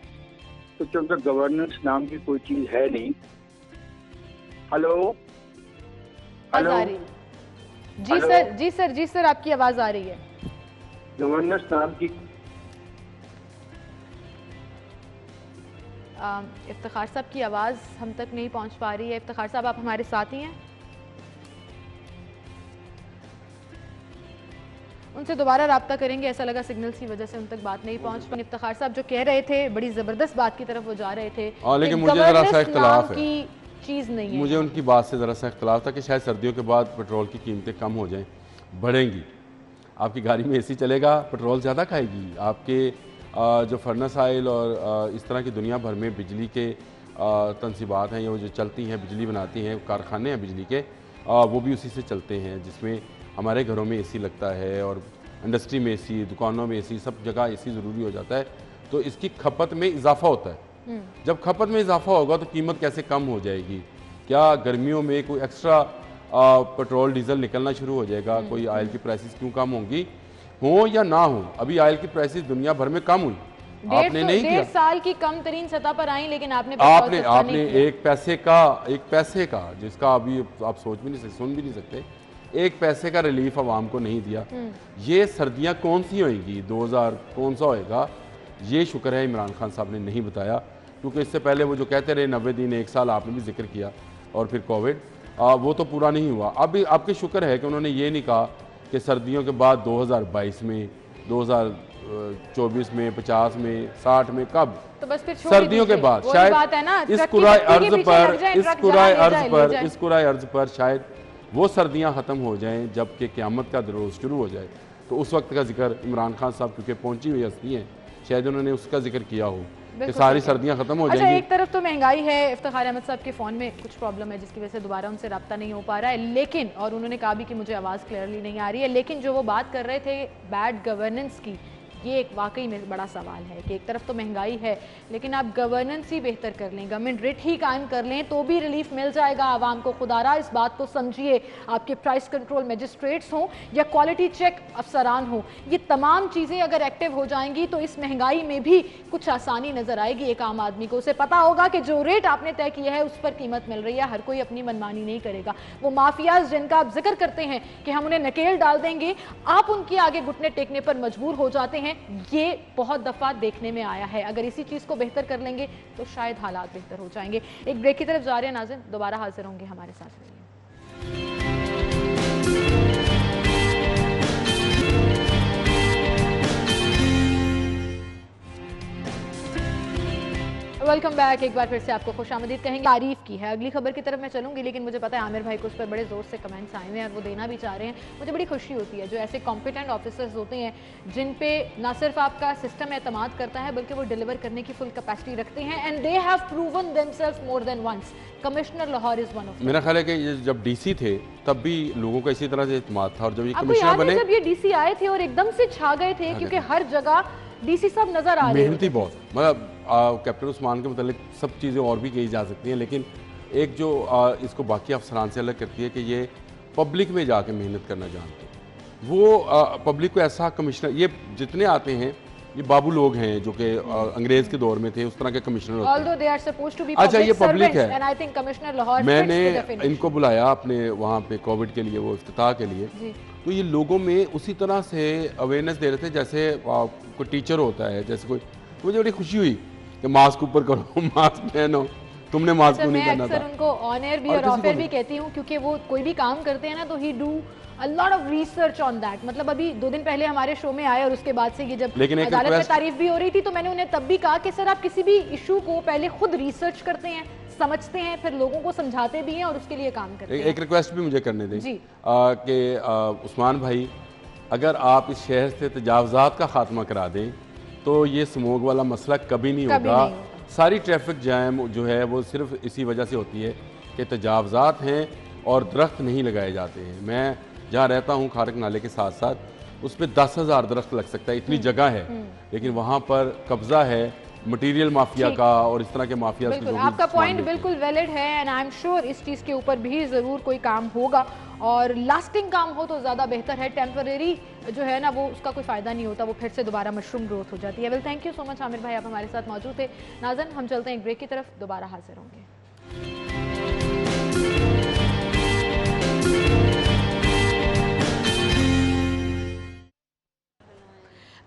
तो चूँकि गवर्नेंस नाम की कोई चीज़ है नहीं। हेलो हेलो जी सर, जी सर, जी सर, आपकी आवाज आ रही है। गवर्नेंस नाम की इफ्तिखार साहब की आवाज़ हम तक नहीं पहुंच पा रही है। इफ्तिखार साहब, आप हमारे साथ ही हैं? उनसे दोबारा रब्ता करेंगे। ऐसा लगा सिग्नल्स की वजह से उन तक बात नहीं पहुंच पाई। इफ्तिखार साहब जो कह रहे थे, बड़ी ज़बरदस्त बात की तरफ वो जा रहे थे। लेकिन मुझे ज़रा सा इख्तिलाफ है, चीज़ नहीं है। मुझे उनकी बात से ज़रा सा इख्तिलाफ था कि शायद सर्दियों के बाद पेट्रोल की कीमतें कम हो जाएं, बढ़ेंगी। आपकी गाड़ी में एसी चलेगा, पेट्रोल ज़्यादा खाएगी। आपके जो फर्नेस ऑयल और इस तरह की दुनिया भर में बिजली के तनसीबात हैं, वो जो चलती हैं, बिजली बनाती हैं, कारखाने हैं बिजली के, वो भी उसी से चलते हैं, जिसमें हमारे घरों में एसी लगता है और इंडस्ट्री में एसी, दुकानों में एसी, सब जगह एसी ज़रूरी हो जाता है। तो इसकी खपत में इजाफा होता है। जब खपत में इजाफा होगा तो कीमत कैसे कम हो जाएगी? क्या गर्मियों में कोई एक्स्ट्रा पेट्रोल डीजल निकलना शुरू हो जाएगा? कोई ऑयल की प्राइसेस क्यों कम होंगी? हो या ना हो, अभी ऑयल की प्राइसेस दुनिया भर में कम हुई, आपने नहीं किया। 1.5 साल की कम तरीन सतह पर आई, लेकिन आपने एक पैसे का जिसका अभी आप सोच भी नहीं सकते, सुन भी नहीं सकते, 1 पैसे का रिलीफ आवाम को नहीं दिया। ये सर्दियां कौन सी होएंगी, 2000 कौन सा होएगा? ये शुक्र है इमरान खान साहब ने नहीं बताया, क्योंकि इससे पहले वो जो कहते रहे 90 दिन 1 साल, आपने भी जिक्र किया, और फिर कोविड, वो तो पूरा नहीं हुआ। अभी आपके शुक्र है कि उन्होंने ये नहीं कहा कि सर्दियों के बाद 2022 में, 2024 में, 50 में, 60 में, कब? तो बस फिर सर्दियों के बाद शायद इस कुराए अर्ज पर शायद वो सर्दियां ख़त्म हो जाएं, जबकि क़यामत का रोज़ शुरू हो जाए। तो उस वक्त का जिक्र इमरान खान साहब क्योंकि पहुंची हुई हस्ती हैं, शायद उन्होंने उसका जिक्र किया हो कि सारी सर्दियां खत्म हो जाएंगी। एक तरफ तो महंगाई है, इफ्तिखार अहमद साहब के फ़ोन में कुछ प्रॉब्लम है जिसकी वजह से दोबारा उनसे रब्ता नहीं हो पा रहा है, लेकिन और उन्होंने कहा भी कि मुझे आवाज़ क्लियरली नहीं आ रही है, लेकिन जो वो बात कर रहे थे बैड गवर्नेंस की, ये एक वाकई में बड़ा सवाल है कि एक तरफ तो महंगाई है, लेकिन आप गवर्नेंस ही बेहतर कर लें, गवर्नमेंट रेट ही कायम कर लें तो भी रिलीफ मिल जाएगा आवाम को। खुदारा इस बात को समझिए, आपके प्राइस कंट्रोल मजिस्ट्रेट्स हों या क्वालिटी चेक अफसरान हों, ये तमाम चीज़ें अगर एक्टिव हो जाएंगी तो इस महंगाई में भी कुछ आसानी नज़र आएगी। एक आम आदमी को उसे पता होगा कि जो रेट आपने तय किया है उस पर कीमत मिल रही है। हर कोई अपनी मनमानी नहीं करेगा। वो माफियाज जिनका आप जिक्र करते हैं कि हम उन्हें नकेल डाल देंगे, आप उनके आगे घुटने टेकने पर मजबूर हो जाते हैं। ये बहुत दफा देखने में आया है। अगर इसी चीज को बेहतर कर लेंगे तो शायद हालात बेहतर हो जाएंगे। एक ब्रेक की तरफ जा रहे हैं नाज़रीन, दोबारा हाजिर होंगे, हमारे साथ रहिए। Welcome back. एक बार फिर से आपको खुशामदीद कहेंगे। तारीफ की है। अगली खबर की तरफ मैं चलूंगी, लेकिन मुझे पता है आमिर भाई को उस पर बड़े जोर से कमेंट्स आए हुए हैं और वो देना भी चाह रहे हैं। मुझे बड़ी खुशी होती है जो ऐसे कॉम्पिटेंट ऑफिसर्स होते हैं जिन पे ना सिर्फ आपका सिस्टम एतमाद करता है बल्कि वो डिलीवर करने की फुल कैपेसिटी रखते हैं, and they have proven themselves more than once. Commissioner Lahore is one of. मेरा ख्याल है कि ये जब डीसी थे तब भी लोगों का इसी तरह से एतमाद था, और जब ये कमिश्नर बने, जब ये डीसी आए थे और एकदम से छा गए थे, क्योंकि हर जगह डीसी साहब नजर आ रहे हैं। मेहनती बहुत, मतलब कैप्टन उस्मान के मतलब सब चीज़ें और भी कही जा सकती हैं, लेकिन एक जो इसको बाकी अफसरान से अलग करती है कि ये पब्लिक में जाके मेहनत करना जानते हैं। वो पब्लिक को ऐसा कमिश्नर, ये जितने आते हैं ये बाबू लोग हैं जो कि अंग्रेज के दौर में थे, उस तरह के कमिश्नर होते हैं। अच्छा, ये पब्लिक है। मैंने इनको बुलाया अपने वहाँ पे कोविड के लिए, वो इफ्तिताह के लिए, तो ये लोगों में उसी तरह से अवेयरनेस दे रहे थे जैसे कोई टीचर होता है, जैसे कोई। मुझे बड़ी खुशी हुई कि मास्क ऊपर करो, मास्क पहनो, तुमने मास्क क्यों नहीं पहना था। मैं उनको ऑन एयर भी और ऑफ एयर भी कहती हूँ, क्योंकि वो कोई भी काम करते हैं ना तो ही do a lot of research on that। मतलब अभी 2 दिन पहले हमारे शो में आए और उसके बाद से ये जब अदालत में तारीफ भी हो रही थी तो मैंने उन्हें तब भी कहा कि सर आप किसी भी इशू को पहले खुद रिसर्च करते हैं, समझते हैं, फिर लोगों को समझाते भी हैं और उसके लिए काम करते हैं। एक रिक्वेस्ट भी मुझे करने दें कि उस्मान भाई, अगर आप इस शहर से तजावजात का खात्मा करा दें तो ये स्मोक वाला मसला कभी नहीं होगा। सारी ट्रैफिक जैम जो है वो सिर्फ इसी वजह से होती है कि तजावजात हैं और दरख्त नहीं लगाए जाते हैं। मैं जहाँ रहता हूँ खारक नाले के साथ साथ, उस पर 10,000 दरख्त लग सकता है, इतनी जगह है, लेकिन वहाँ पर कब्जा है मटेरियल माफिया का और इस तरह के माफिया। बिल्कुल आपका पॉइंट बिल्कुल वैलिड है एंड आई एम श्योर इस चीज़ के ऊपर भी ज़रूर कोई काम होगा और लास्टिंग काम हो तो ज़्यादा बेहतर है। टेम्परेरी जो है ना वो उसका कोई फ़ायदा नहीं होता, वो फिर से दोबारा मशरूम ग्रोथ हो जाती है। Well thank you so much Aamir भाई, आप हमारे साथ मौजूद थे। नाज़न हम चलते हैं एक ब्रेक की तरफ, दोबारा हाजिर होंगे।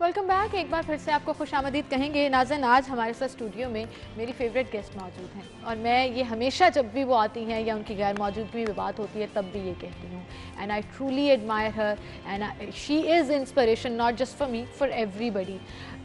Welcome back. एक बार फिर से आपको खुशामदीद कहेंगे। नाज़न आज हमारे साथ स्टूडियो में मेरी फेवरेट गेस्ट मौजूद हैं और मैं ये हमेशा जब भी वो आती हैं या उनकी गैर मौजूदगी में बात होती है तब भी ये कहती हूँ, and I truly admire her and she is inspiration not just for me, for everybody.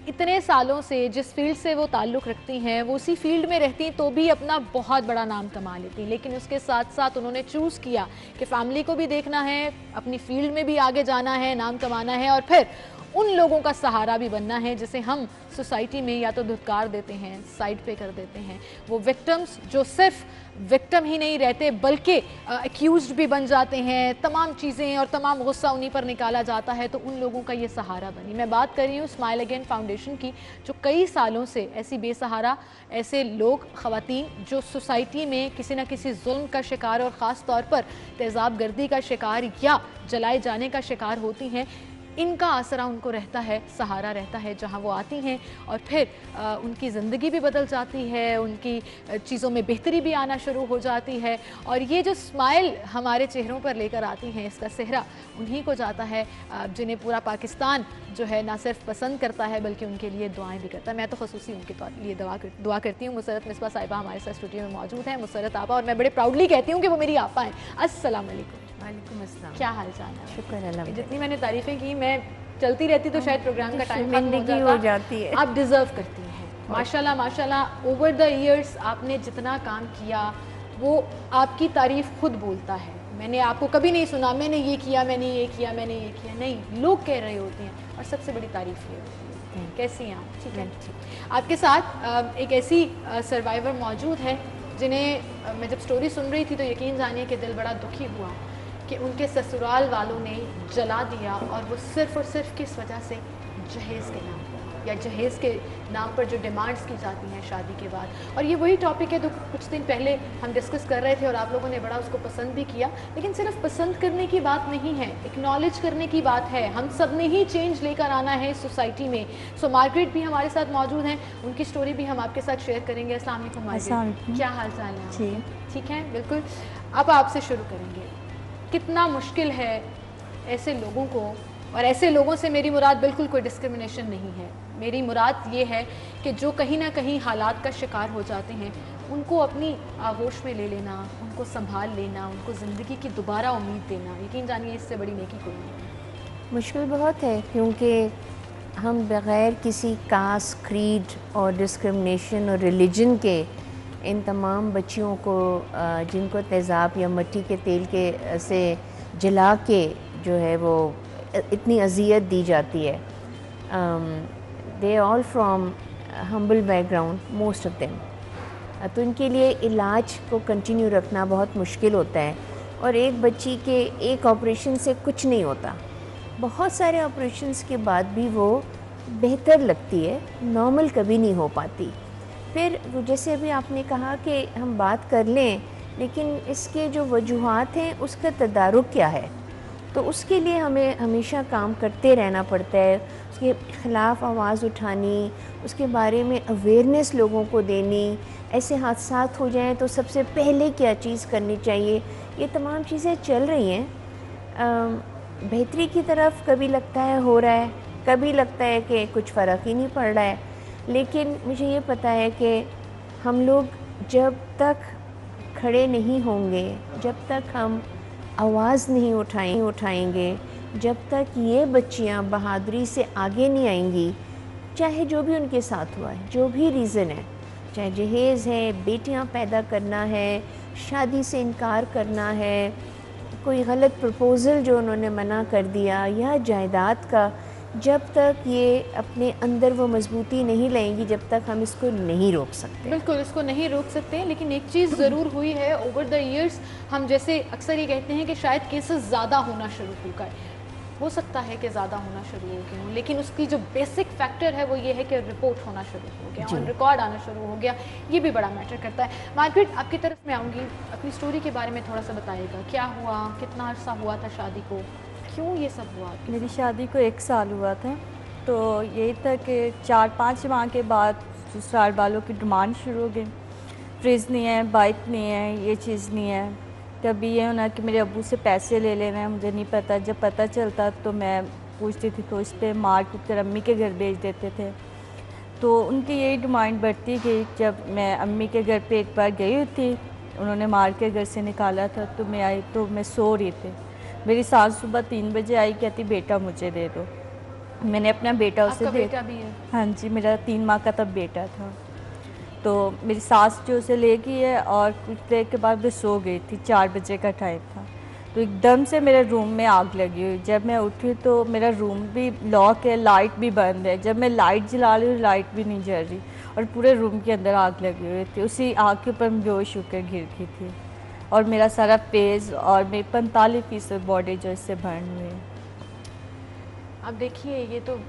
इतने सालों से जिस फील्ड से वो ताल्लुक़ रखती हैं वो उसी फील्ड में रहती तो भी अपना बहुत बड़ा नाम कमा लेती, लेकिन उसके साथ साथ उन्होंने चूज़ किया कि फ़ैमिली को भी देखना है, अपनी फील्ड में भी आगे जाना है, नाम कमाना है और फिर उन लोगों का सहारा भी बनना है जिसे हम सोसाइटी में या तो धुतकार देते हैं, साइड पे कर देते हैं। वो विक्टिम्स जो सिर्फ विक्टिम ही नहीं रहते बल्कि एक्यूज्ड भी बन जाते हैं, तमाम चीज़ें और तमाम गुस्सा उन्हीं पर निकाला जाता है, तो उन लोगों का ये सहारा बनी। मैं बात कर रही हूँ स्माइल अगेन फाउंडेशन की, जो कई सालों से ऐसी बेसहारा ऐसे लोग, ख़वातीन जो सोसाइटी में किसी न किसी जुल्म का शिकार और ख़ास तौर पर तेज़ाब गर्दी का शिकार या जलाए जाने का शिकार होती हैं, इनका आसरा उनको रहता है, सहारा रहता है जहां वो आती हैं और फिर उनकी ज़िंदगी भी बदल जाती है, उनकी चीज़ों में बेहतरी भी आना शुरू हो जाती है और ये जो स्माइल हमारे चेहरों पर लेकर आती हैं इसका सेहरा उन्हीं को जाता है जिन्हें पूरा पाकिस्तान जो है ना सिर्फ पसंद करता है बल्कि उनके लिए दुआएं भी करता है। मैं तो ख़ुसूसी उनके लिए दुआ करती हूँ। मुसरत मिसबा साहिबा हमारे साथ स्टूडियो में मौजूद हैं। मुसरत आपा, और मैं बड़े प्राउडली कहती हूँ कि वो मेरी आपा हैं। अस्सलाम वालेकुम। वालेकुम अस्सलाम। क्या हाल चाल है? शुक्र अल्लाह। जितनी मैंने तारीफ़ें की, मैं चलती रहती तो शायद प्रोग्राम का टाइम शर्मिंदगी हो जाती है। आप डिज़र्व करती हैं माशाल्लाह माशाल्लाह। ओवर द इयर्स आपने जितना काम किया वो आपकी तारीफ़ खुद बोलता है। मैंने आपको कभी नहीं सुना मैंने ये किया, मैंने ये किया, मैंने ये किया, नहीं, लोग कह रहे होते हैं और सबसे बड़ी तारीफ़ ये होती है। कैसी हैं आप? ठीक है। आपके साथ एक ऐसी सर्वाइवर मौजूद है जिन्हें मैं जब स्टोरी सुन रही थी तो यकीन जानिए कि दिल बड़ा दुखी हुआ कि उनके ससुराल वालों ने जला दिया और वो सिर्फ़ और सिर्फ किस वजह से, जहेज़ के नाम पर या जहेज़ के नाम पर जो डिमांड्स की जाती हैं शादी के बाद। और ये वही टॉपिक है जो कुछ दिन पहले हम डिस्कस कर रहे थे और आप लोगों ने बड़ा उसको पसंद भी किया, लेकिन सिर्फ पसंद करने की बात नहीं है, एक्नॉलेज करने की बात है। हम सब ने ही चेंज लेकर आना है इस सोसाइटी में। सो मार्गरेट भी हमारे साथ मौजूद हैं, उनकी स्टोरी भी हम आपके साथ शेयर करेंगे। अस्सलाम वालेकुम मार्गरेट, क्या हाल चाल है? ठीक है, बिल्कुल। अब आपसे शुरू करेंगे। कितना मुश्किल है ऐसे लोगों को, और ऐसे लोगों से मेरी मुराद बिल्कुल कोई डिस्क्रिमिनेशन नहीं है, मेरी मुराद ये है कि जो कहीं ना कहीं हालात का शिकार हो जाते हैं उनको अपनी आगोश में ले लेना, उनको संभाल लेना, उनको ज़िंदगी की दोबारा उम्मीद देना, यकीन जानिए इससे बड़ी नेकी कोई नहीं है। मुश्किल बहुत है क्योंकि हम बग़ैर किसी कास्ट, क्रीड और डिस्क्रिमिनेशन और रिलीजन के इन तमाम बच्चियों को जिनको तेज़ाब या मिट्टी के तेल के से जला के जो है वो इतनी अजियत दी जाती है, they all from humble background most of them, तो इनके लिए इलाज को कंटिन्यू रखना बहुत मुश्किल होता है। और एक बच्ची के एक ऑपरेशन से कुछ नहीं होता, बहुत सारे ऑपरेशंस के बाद भी वो बेहतर लगती है, नॉर्मल कभी नहीं हो पाती। फिर जैसे अभी आपने कहा कि हम बात कर लें, लेकिन इसके जो वजूहात हैं उसका तदारुक क्या है, तो उसके लिए हमें हमेशा काम करते रहना पड़ता है। उसके ख़िलाफ़ आवाज़ उठानी, उसके बारे में अवेयरनेस लोगों को देनी, ऐसे हादसात हो जाएं तो सबसे पहले क्या चीज़ करनी चाहिए, ये तमाम चीज़ें चल रही हैं। बेहतरी की तरफ कभी लगता है हो रहा है, कभी लगता है कि कुछ फ़र्क ही नहीं पड़ रहा है, लेकिन मुझे ये पता है कि हम लोग जब तक खड़े नहीं होंगे, जब तक हम आवाज़ नहीं उठाएंगे, जब तक ये बच्चियां बहादुरी से आगे नहीं आएंगी, चाहे जो भी उनके साथ हुआ है, जो भी रीज़न है, चाहे जहेज़ है, बेटियां पैदा करना है, शादी से इनकार करना है, कोई गलत प्रपोज़ल जो उन्होंने मना कर दिया, या जायदाद का, जब तक ये अपने अंदर वो मजबूती नहीं लाएंगी, जब तक हम इसको नहीं रोक सकते। बिल्कुल इसको नहीं रोक सकते, लेकिन एक चीज़ ज़रूर हुई है ओवर द ईयर्स, हम जैसे अक्सर ये कहते हैं कि शायद केसेस ज़्यादा होना शुरू हो सकता है कि ज़्यादा होना शुरू हो गए हों, लेकिन उसकी जो बेसिक फैक्टर है वो ये है कि रिपोर्ट होना शुरू हो गया, ऑन रिकॉर्ड आना शुरू हो गया, ये भी बड़ा मैटर करता है। मार्गरेट, आपकी तरफ मैं आऊँगी, अपनी स्टोरी के बारे में थोड़ा सा बताइएगा, क्या हुआ, कितना अर्सा हुआ था शादी को, क्यों ये सब हुआ? मेरी शादी को 1 साल हुआ था, तो यही था कि 4-5 माह के बाद ससुराल वालों की डिमांड शुरू हो गई। फ्रिज नहीं है, बाइक नहीं है, ये चीज़ नहीं है। कभी ये होना कि मेरे अब्बू से पैसे ले लेना है, मुझे नहीं पता। जब पता चलता तो मैं पूछती थी तो इस पर मार कूट कर अम्मी के घर भेज देते थे। तो उनकी यही डिमांड बढ़ती गई। जब मैं अम्मी के घर पे एक बार गई हुई थी, उन्होंने मार के घर से निकाला था, तो मैं आई तो मैं सो रही थी। मेरी सास सुबह 3 बजे आई, कहती बेटा मुझे दे दो। मैंने अपना बेटा उसे दे। बेटा भी है? हाँ जी, मेरा 3 माह का तब बेटा था। तो मेरी सास जो उसे ले गई है और कुछ देर के बाद मैं सो गई थी, 4 बजे का टाइम था। तो एकदम से मेरे रूम में आग लगी हुई। जब मैं उठी तो मेरा रूम भी लॉक है, लाइट भी बंद है। जब मैं लाइट जला रही हूँ, लाइट भी नहीं जल रही और पूरे रूम के अंदर आग लगी हुई थी। उसी आग के ऊपर मैं बेहोश होकर गिर गई थी और मेरा सारा फेस और मेरी 45% बॉडी जो इससे बर्न हुई है। अब देखिए, ये तो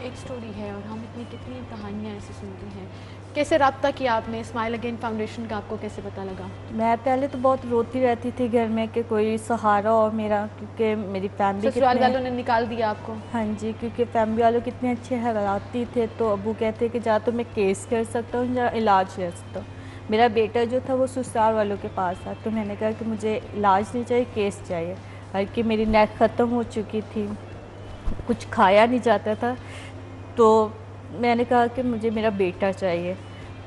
एक स्टोरी है और हम इतनी कितनी कहानियाँ ऐसे सुनते हैं। कैसे रब्ता किया आपने स्माइल अगेन फाउंडेशन का, आपको कैसे पता लगा? मैं पहले तो बहुत रोती रहती थी घर में कि कोई सहारा हो मेरा, क्योंकि मेरी फैमिली ससुराल वालों ने निकाल दिया आपको? हाँ जी, क्योंकि फैमिली वालों कितने अच्छे हालाती थे। तो अबू कहते कि जा तो मैं केस कर सकता हूँ या इलाज कर सकता हूँ। मेरा बेटा जो था वो ससुराल वालों के पास था, तो मैंने कहा कि मुझे इलाज नहीं चाहिए, केस चाहिए। बल्कि मेरी नेक ख़त्म हो चुकी थी, कुछ खाया नहीं जाता था। तो मैंने कहा कि मुझे मेरा बेटा चाहिए।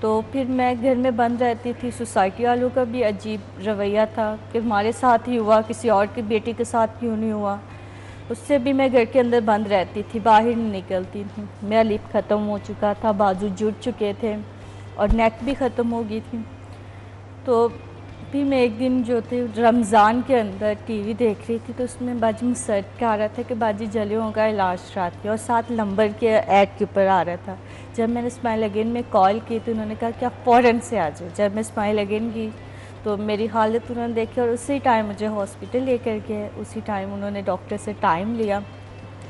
तो फिर मैं घर में बंद रहती थी। सोसाइटी वालों का भी अजीब रवैया था कि हमारे साथ ही हुआ, किसी और की बेटी के साथ क्यों नहीं हुआ। उससे भी मैं घर के अंदर बंद रहती थी, बाहर नहीं निकलती थी। मेरा लिप ख़त्म हो चुका था, बाजू जुड़ चुके थे और नेक भी ख़त्म हो गई थी। तो फिर मैं एक दिन जो थे रमज़ान के अंदर टीवी देख रही थी, तो उसमें बाजी सर्च का आ रहा था कि बाजी जलियों का इलाज कराती है और 7 नंबर के ऐड के ऊपर आ रहा था। जब मैंने स्माइल अगेन में कॉल की तो उन्होंने कहा कि आप फ़ौरन से आ जाओ। जब मैं स्माइल अगेन गई तो मेरी हालत उन्होंने देखी और उसी टाइम मुझे हॉस्पिटल लेकर गए। उसी टाइम उन्होंने डॉक्टर से टाइम लिया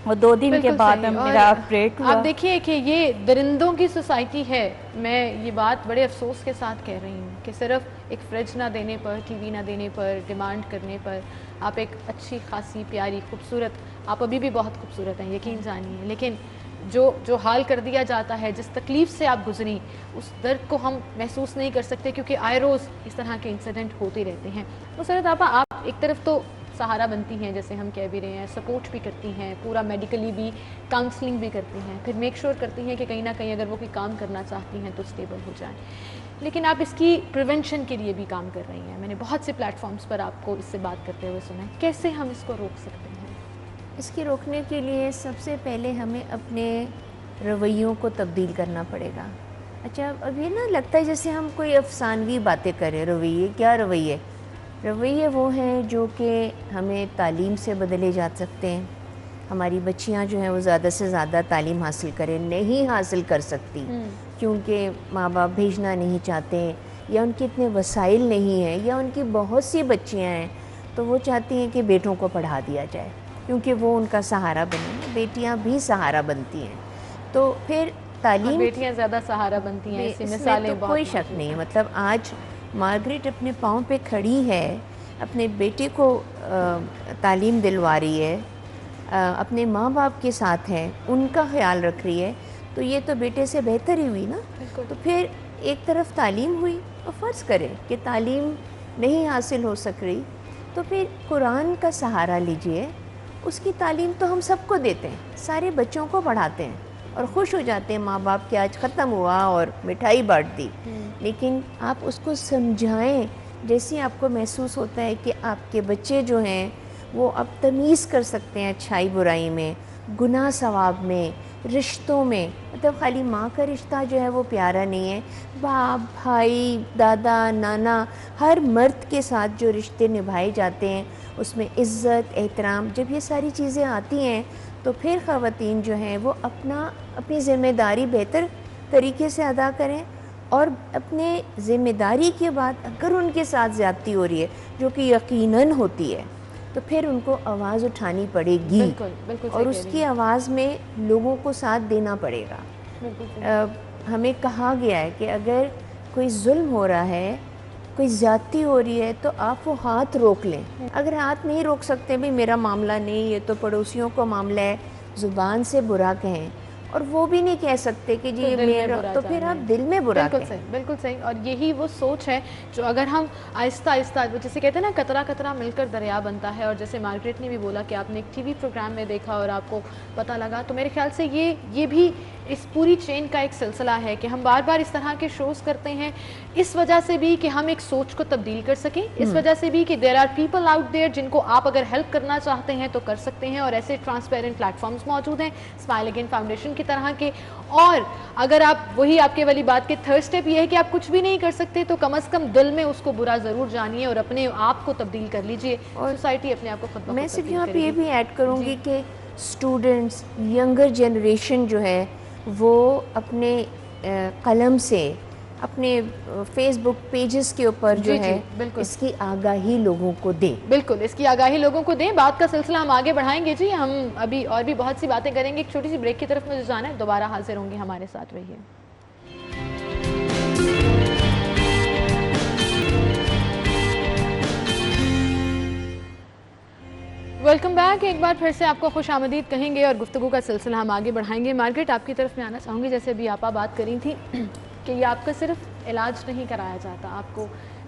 और 2 दिन के बाद मेरा ऑपरेट हुआ। आप देखिए कि ये दरिंदों की सोसाइटी है। मैं ये बात बड़े अफसोस के साथ कह रही हूँ कि सिर्फ एक फ्रिज ना देने पर, टीवी ना देने पर, डिमांड करने पर आप एक अच्छी खासी प्यारी खूबसूरत, आप अभी भी बहुत खूबसूरत हैं, यकीन जानिए, लेकिन जो हाल कर दिया जाता है, जिस तकलीफ़ से आप गुजरी, उस दर्द को हम महसूस नहीं कर सकते क्योंकि आए रोज़ इस तरह के इंसिडेंट होते रहते हैं। तो सरत आपा, आप एक तरफ तो सहारा बनती हैं, जैसे हम कह भी रहे हैं, सपोर्ट भी करती हैं, पूरा मेडिकली भी काउंसलिंग भी करती हैं, फिर मेक श्योर करती हैं कि कहीं ना कहीं अगर वो कोई काम करना चाहती हैं तो स्टेबल हो जाए। लेकिन आप इसकी प्रिवेंशन के लिए भी काम कर रही हैं। मैंने बहुत से प्लेटफॉर्म्स पर आपको इससे बात करते हुए सुना है। कैसे हम इसको रोक सकते हैं? इसकी रोकने के लिए सबसे पहले हमें अपने रवैयों को तब्दील करना पड़ेगा। अच्छा, अब ये ना लगता है जैसे हम कोई अफसानवी बातें करें। रवैये क्या रवैये? रवैये वो हैं जो कि हमें तालीम से बदले जा सकते हैं। हमारी बच्चियां जो हैं वो ज़्यादा से ज़्यादा तालीम हासिल करें, नहीं हासिल कर सकती क्योंकि माँ बाप भेजना नहीं चाहते, या उनके इतने वसाइल नहीं हैं, या उनकी बहुत सी बच्चियां हैं तो वो चाहती हैं कि बेटों को पढ़ा दिया जाए क्योंकि वो उनका सहारा बने। बेटियां भी सहारा बनती हैं, तो फिर तालीम, बेटियां ज़्यादा सहारा बनती हैं, ऐसी मिसालें तो कोई शक नहीं है। मतलब आज मार्गरेट अपने पाँव पे खड़ी है, अपने बेटे को तालीम दिलवा रही है, अपने माँ बाप के साथ है, उनका ख्याल रख रही है, तो ये तो बेटे से बेहतर ही हुई ना। तो फिर एक तरफ तालीम हुई और फ़र्ज़ करें कि तालीम नहीं हासिल हो सक रही तो फिर कुरान का सहारा लीजिए। उसकी तालीम तो हम सबको देते हैं, सारे बच्चों को पढ़ाते हैं और खुश हो जाते हैं माँ बाप कि आज ख़त्म हुआ और मिठाई बांट दी। लेकिन आप उसको समझाएं, जैसे आपको महसूस होता है कि आपके बच्चे जो हैं वो अब तमीज़ कर सकते हैं अच्छाई बुराई में, गुनाह सवाब में, रिश्तों में। मतलब खाली माँ का रिश्ता जो है वो प्यारा नहीं है, बाप, भाई, दादा, नाना, हर मर्द के साथ जो रिश्ते निभाए जाते हैं उसमें इज़्ज़त, एहतराम, जब ये सारी चीज़ें आती हैं तो फिर ख़वातीन जो हैं वो अपनी ज़िम्मेदारी बेहतर तरीके से अदा करें। और अपने ज़िम्मेदारी के बाद अगर उनके साथ ज़्यादती हो रही है, जो कि यकीनन होती है, तो फिर उनको आवाज़ उठानी पड़ेगी। बिल्कुल बिल्कुल सही और कह रही उसकी हैं। आवाज़ में लोगों को साथ देना पड़ेगा। बिल्कुल सही। हमें कहा गया है कि अगर कोई जुल्म हो रहा है, कोई ज़्यादती हो रही है, तो आप वो हाथ रोक लें। अगर हाथ नहीं रोक सकते, भाई मेरा मामला नहीं, ये तो पड़ोसियों का मामला है, ज़ुबान से बुरा कहें, और वो भी नहीं कह सकते कि जी तो ये दिल में मेरा, बुरा तो फिर जाने। आप दिल में बुरा बिल्कुल कहें। सही, बिल्कुल सही। और यही वो सोच है जो अगर हम आहिस्ता आहिस्ता, वो जैसे कहते हैं ना, कतरा कतरा मिलकर दरिया बनता है। और जैसे मार्गरेट ने भी बोला कि आपने एक टीवी प्रोग्राम में देखा और आपको पता लगा, तो मेरे ख्याल से ये भी इस पूरी चेन का एक सिलसिला है कि हम बार बार इस तरह के शोज़ करते हैं, इस वजह से भी कि हम एक सोच को तब्दील कर सकें, इस वजह से भी कि there are people out there जिनको आप अगर हेल्प करना चाहते हैं तो कर सकते हैं। और ऐसे ट्रांसपेरेंट प्लेटफॉर्म्स मौजूद हैं, स्माइल अगेन फाउंडेशन की तरह के। और अगर आप, वही आपके वाली बात के थर्ड स्टेप ये है कि आप कुछ भी नहीं कर सकते, तो कम से कम दिल में उसको बुरा ज़रूर जानिए और अपने आप को तब्दील कर लीजिए, और सोसाइटी अपने आप को खुद ब खुद मैं सिर्फ तब्दील यहाँ पे करेगी। ये भी ऐड करूँगी कि स्टूडेंट्स, यंगर जनरेशन जो है, वो अपने कलम से अपने फेसबुक पेजेस के ऊपर जो जी, जी, है बिल्कुल। इसकी आगाही लोगों को दें। बिल्कुल, इसकी आगाही लोगों को दें। बात का सिलसिला हम आगे बढ़ाएंगे जी। हम अभी और भी बहुत सी बातें करेंगे। एक छोटी सी ब्रेक की तरफ मुझे जाना है, दोबारा हाजिर होंगे, हमारे साथ रहिए। Welcome back. एक बार फिर से आपको खुश आमदीद कहेंगे और गुफ्तगू का सिलसिला हम आगे बढ़ाएंगे। मार्गरेट, आपकी तरफ में आना चाहूँगी। जैसे अभी आपा बात करी थी कि ये आपका सिर्फ इलाज नहीं कराया जाता, आपको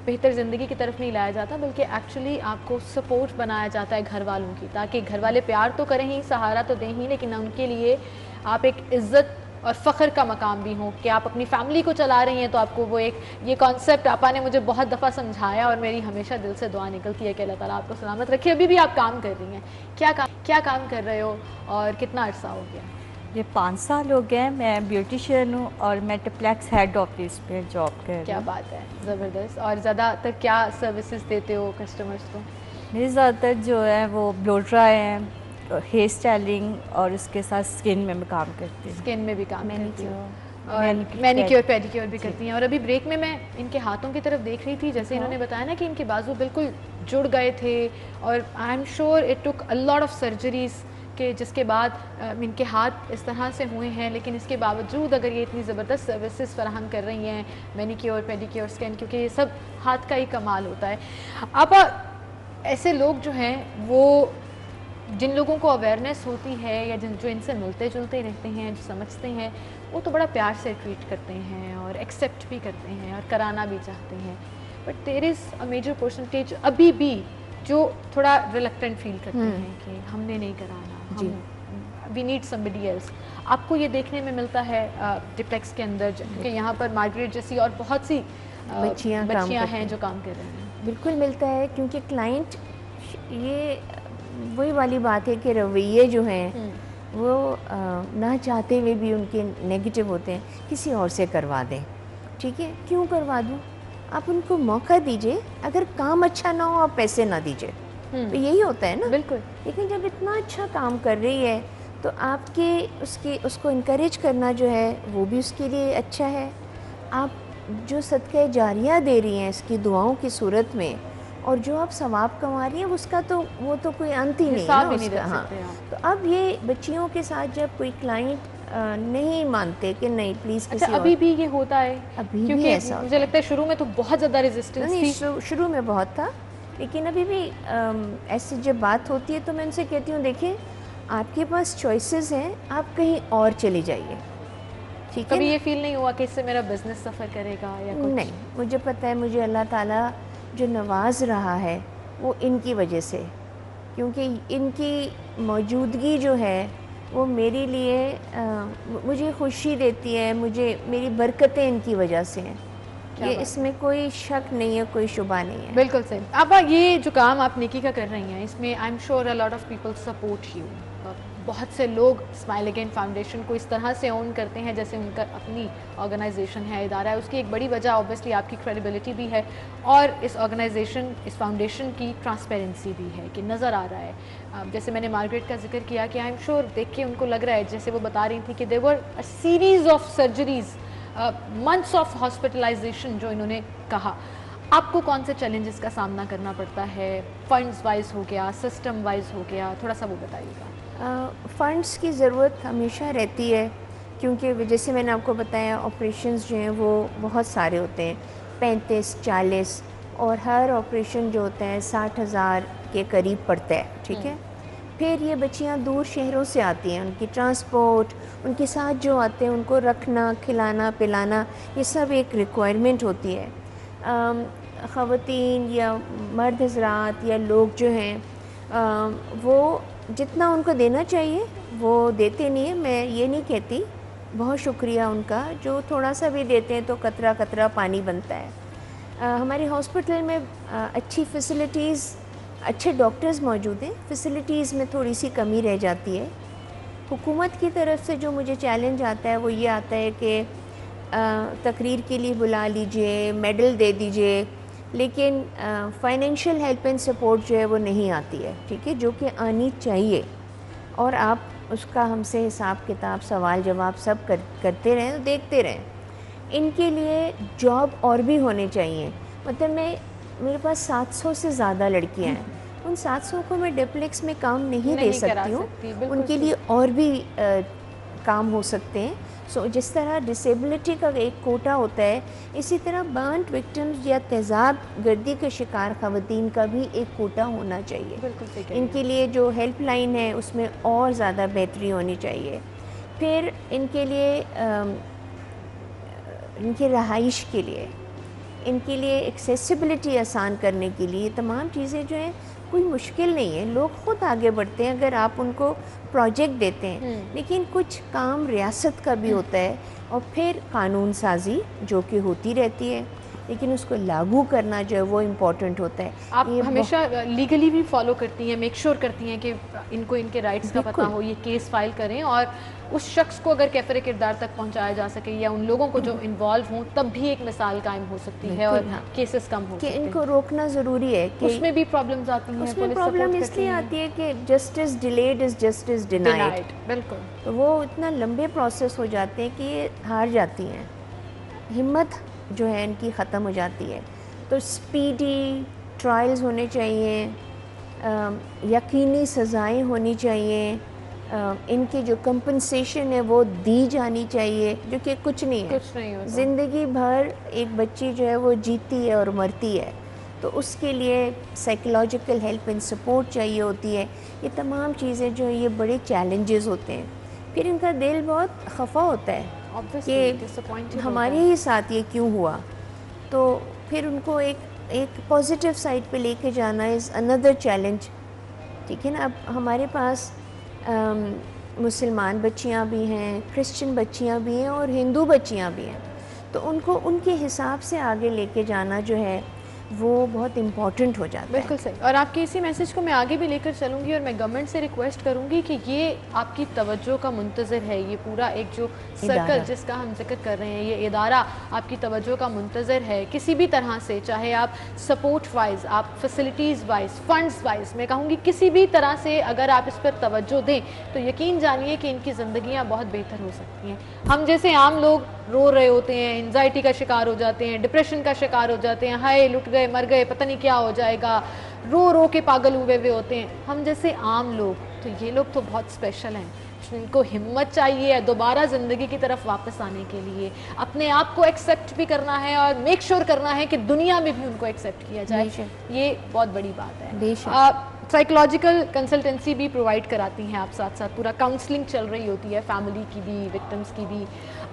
बेहतर ज़िंदगी की तरफ नहीं लाया जाता, बल्कि एक्चुअली आपको सपोर्ट बनाया जाता है घर वालों की, ताकि घर वाले प्यार तो करें ही, सहारा तो दें ही, लेकिन उनके लिए आप एक इज़्ज़त और फ़ख्र का मकाम भी हो कि आप अपनी फैमिली को चला रही हैं। तो आपको वो एक, ये कॉन्सेप्ट आपा ने मुझे बहुत दफ़ा समझाया और मेरी हमेशा दिल से दुआ निकलती है कि अल्लाह ताला आपको सलामत रखे। अभी भी आप काम कर रही हैं, क्या काम कर रहे हो और कितना अरसा हो गया? ये 5 साल हो गए। मैं ब्यूटिशियन हूँ और मेट्रोप्लेक्स हेड ऑफिस पे जॉब कर रही क्या हूँ। बात है, ज़बरदस्त। और ज़्यादातर क्या सर्विसेज देते हो कस्टमर्स को? मेरे ज़्यादातर जो है वो ब्लो ड्राई हैं, हेयर स्टाइलिंग, और उसके साथ स्किन में मैं काम करती हूँ। स्किन में भी काम करती हूँ और मैनिक्योर, मैनिक्योर पेडिक्योर भी करती हैं। और अभी ब्रेक में मैं इनके हाथों की तरफ देख रही थी, जैसे इन्होंने बताया ना कि इनके बाजू बिल्कुल जुड़ गए थे, और I am sure it took a lot of surgeries के, जिसके बाद इनके हाथ इस तरह से हुए हैं। लेकिन इसके बावजूद अगर ये इतनी ज़बरदस्त सर्विसेज फराहम कर रही हैं, मैनिक्योर पेडिक्योर स्किन, क्योंकि ये सब हाथ का ही कमाल होता है। आप ऐसे लोग जो हैं, वो जिन लोगों को अवेयरनेस होती है या जो इनसे मिलते जुलते रहते हैं, जो समझते हैं, वो तो बड़ा प्यार से ट्रीट करते हैं और एक्सेप्ट भी करते हैं और कराना भी चाहते हैं। But there is a major percentage अभी भी जो थोड़ा रिलक्टेंट फील करते हैं कि हमने नहीं कराना, जी। We need somebody else. आपको ये देखने में मिलता है डिप्लेक्स के अंदर कि यहाँ पर मार्गरेट जैसी और बहुत सी बच्चियाँ काम बच्चियाँ करती हैं हैं। जो काम कर रही हैं? बिल्कुल मिलता है, क्योंकि क्लाइंट, ये वही वाली बात है कि रवैये जो हैं वो ना चाहते हुए भी उनके नेगेटिव होते हैं, किसी और से करवा दें। ठीक है, क्यों करवा दूँ? आप उनको मौका दीजिए, अगर काम अच्छा ना हो आप पैसे ना दीजिए, तो यही होता है ना। बिल्कुल। लेकिन जब इतना अच्छा काम कर रही है तो आपके उसको इनकरेज करना जो है वो भी उसके लिए अच्छा है। आप जो सदका जारिया दे रही हैं इसकी दुआओं की सूरत में, और जो आप सवाब कमा रही हैं उसका तो वो तो कोई अंत ही नहीं है हिसाब ना ही नहीं उसका। रख हाँ, सकते आप। तो अब ये बच्चियों के साथ जब कोई क्लाइंट नहीं मानते कि नहीं प्लीज़ किसी अच्छा, और, अभी भी ये होता है? अभी भी क्योंकि ऐसा होता मुझे लगता है शुरू में तो बहुत ज़्यादा रेजिस्टेंस नहीं, थी। शुरू में बहुत था, लेकिन अभी भी ऐसी जब बात होती है तो मैं उनसे कहती हूँ, देखिए आपके पास चॉइसेस हैं, आप कहीं और चले जाइए। ठीक है कभी ना? ये फील नहीं हुआ कि इससे मेरा बिजनेस सफ़र करेगा या कुछ? नहीं, मुझे पता है, मुझे अल्लाह ताला जो नवाज रहा है वो इनकी वजह से, क्योंकि इनकी मौजूदगी जो है वो मेरे लिए मुझे खुशी देती है, मेरी बरकतें इनकी वजह से हैं। ये इसमें कोई शक नहीं है, कोई शुबा नहीं है। बिल्कुल सही। अब ये जो काम आप निकी का कर रही हैं, इसमें I am sure a lot of people support you. बहुत से लोग स्माइल अगेन फाउंडेशन को इस तरह से ओन करते हैं जैसे उनका अपनी ऑर्गेनाइजेशन है, इदारा है। उसकी एक बड़ी वजह ऑब्वियसली आपकी क्रेडिबिलिटी भी है, और इस ऑर्गेनाइजेशन, इस फाउंडेशन की ट्रांसपेरेंसी भी है कि नज़र आ रहा है। जैसे मैंने मार्गरेट का जिक्र किया कि आई एम श्योर देख के उनको लग रहा है, जैसे वो बता रही थी कि there were a series of surgeries, months of hospitalization जो इन्होंने कहा। आपको कौन से चैलेंजेस का सामना करना पड़ता है? फंड्स वाइज हो गया, सिस्टम वाइज हो गया, थोड़ा सा वो बताइएगा। फ़ंड्स की ज़रूरत हमेशा रहती है, क्योंकि जैसे मैंने आपको बताया ऑपरेशंस जो हैं वो बहुत सारे होते हैं, 35-40, और हर ऑपरेशन जो होता है 60,000 के करीब पड़ता है, ठीक है। फिर ये बच्चियां दूर शहरों से आती हैं, उनकी ट्रांसपोर्ट, उनके साथ जो आते हैं उनको रखना, खिलाना, पिलाना, ये सब एक रिक्वायरमेंट होती है। ख़वातीन या मर्द हज़रात या लोग जो हैं वो जितना उनको देना चाहिए वो देते नहीं है। मैं ये नहीं कहती, बहुत शुक्रिया उनका, जो थोड़ा सा भी देते हैं तो कतरा कतरा पानी बनता है। हमारे हॉस्पिटल में अच्छी फैसिलिटीज़, अच्छे डॉक्टर्स मौजूद हैं, फैसिलिटीज़ में थोड़ी सी कमी रह जाती है। हुकूमत की तरफ से जो मुझे चैलेंज आता है वो ये आता है कि तकरीर के लिए बुला लीजिए, मेडल दे दीजिए, लेकिन फाइनेंशियल हेल्प एंड सपोर्ट जो है वो नहीं आती है, ठीक है, जो कि आनी चाहिए। और आप उसका हमसे हिसाब किताब, सवाल जवाब सब करते रहें, देखते रहें। इनके लिए जॉब और भी होने चाहिए। मतलब मेरे पास 700 से ज़्यादा लड़कियां हैं, उन 700 को मैं डिप्लेक्स में काम नहीं दे सकती हूँ, उनके लिए और भी काम हो सकते हैं। सो जिस तरह डिसेबिलिटी का एक कोटा होता है, इसी तरह बर्न्ड विक्टिम्स या तेज़ाब गर्दी के शिकार ख़वातीन का भी एक कोटा होना चाहिए। इनके लिए जो हेल्पलाइन है उसमें और ज़्यादा बेहतरी होनी चाहिए। फिर इनके लिए इनकी रहाइश के लिए, इनके लिए एक्सेसिबिलिटी आसान करने के लिए तमाम चीज़ें जो हैं कोई मुश्किल नहीं है, लोग ख़ुद आगे बढ़ते हैं अगर आप उनको प्रोजेक्ट देते हैं। लेकिन कुछ काम रियासत का भी होता है और फिर कानून साजी जो कि होती रहती है, लेकिन उसको लागू करना जो है वो इम्पोर्टेंट होता है। आप हमेशा लीगली भी फॉलो करती हैं, मेक श्योर करती हैं कि इनको इनके राइट्स का पता हो, ये केस फाइल करें और उस शख्स को अगर कैफरे किरदार तक पहुंचाया जा सके या उन लोगों को जो इन्वॉल्व हों, तब भी एक मिसाल कायम हो सकती है और केसेस कम हो सकते हैं। इनको रोकना ज़रूरी है कि उसमें भी प्रॉब्लम्स आती हैं। उसमें प्रॉब्लम इसलिए आती है कि justice delayed is justice denied. बिल्कुल, तो वो इतना लंबे प्रोसेस हो जाते हैं कि ये हार जाती हैं, हिम्मत जो है इनकी ख़त्म हो जाती है। तो स्पीडी ट्रायल्स होने चाहिए, यकीनी सज़ाएं होनी चाहिए, इनकी जो कंपनसेशन है वो दी जानी चाहिए, जो कि कुछ नहीं है। ज़िंदगी भर एक बच्ची जो है वो जीती है और मरती है, तो उसके लिए साइकोलॉजिकल हेल्प एंड सपोर्ट चाहिए होती है। ये तमाम चीज़ें जो हैं ये बड़े चैलेंजेस होते हैं। फिर इनका दिल बहुत खफा होता है कि हमारे ही साथ ये क्यों हुआ, तो फिर उनको एक पॉजिटिव साइड पे लेके जाना इज़ अनदर चैलेंज, ठीक है ना। अब हमारे पास मुसलमान बच्चियां भी हैं, क्रिश्चियन बच्चियां भी हैं और हिंदू बच्चियां भी हैं, तो उनको उनके हिसाब से आगे लेके जाना जो है वो बहुत इम्पॉर्टेंट हो जाता है। बिल्कुल सही। और आपके इसी मैसेज को मैं आगे भी लेकर चलूँगी और मैं गवर्नमेंट से रिक्वेस्ट करूँगी कि ये आपकी तवज्जो का मुंतज़िर है, ये पूरा एक जो सर्कल जिसका हम जिक्र कर रहे हैं, ये इदारा आपकी तवज्जो का मुंतज़िर है किसी भी तरह से, चाहे आप सपोर्ट वाइज, आप फैसिलिटीज़ वाइज, फंड्स वाइज, मैं कहूँगी किसी भी तरह से अगर आप इस पर तवज्जो दें तो यकीन जानिए कि इनकी ज़िंदगियाँ बहुत बेहतर हो सकती हैं। हम जैसे आम लोग रो रहे होते हैं, एंजाइटी का शिकार हो जाते हैं, डिप्रेशन का शिकार हो जाते हैं, हाय लुट गए, मर गए, पता नहीं क्या हो जाएगा, रो रो के पागल हुए हुए होते हैं। हम जैसे आम लोग, तो ये लोग तो बहुत स्पेशल हैं, इनको हिम्मत चाहिए दोबारा ज़िंदगी की तरफ वापस आने के लिए, अपने आप को एक्सेप्ट भी करना है और मेक श्योर करना है कि दुनिया में भी उनको एक्सेप्ट किया जाए। ये बहुत बड़ी बात है। साइकोलॉजिकल कंसल्टेंसी भी प्रोवाइड कराती हैं आप, साथ साथ पूरा काउंसलिंग चल रही होती है, फैमिली की भी, विक्टिम्स की भी।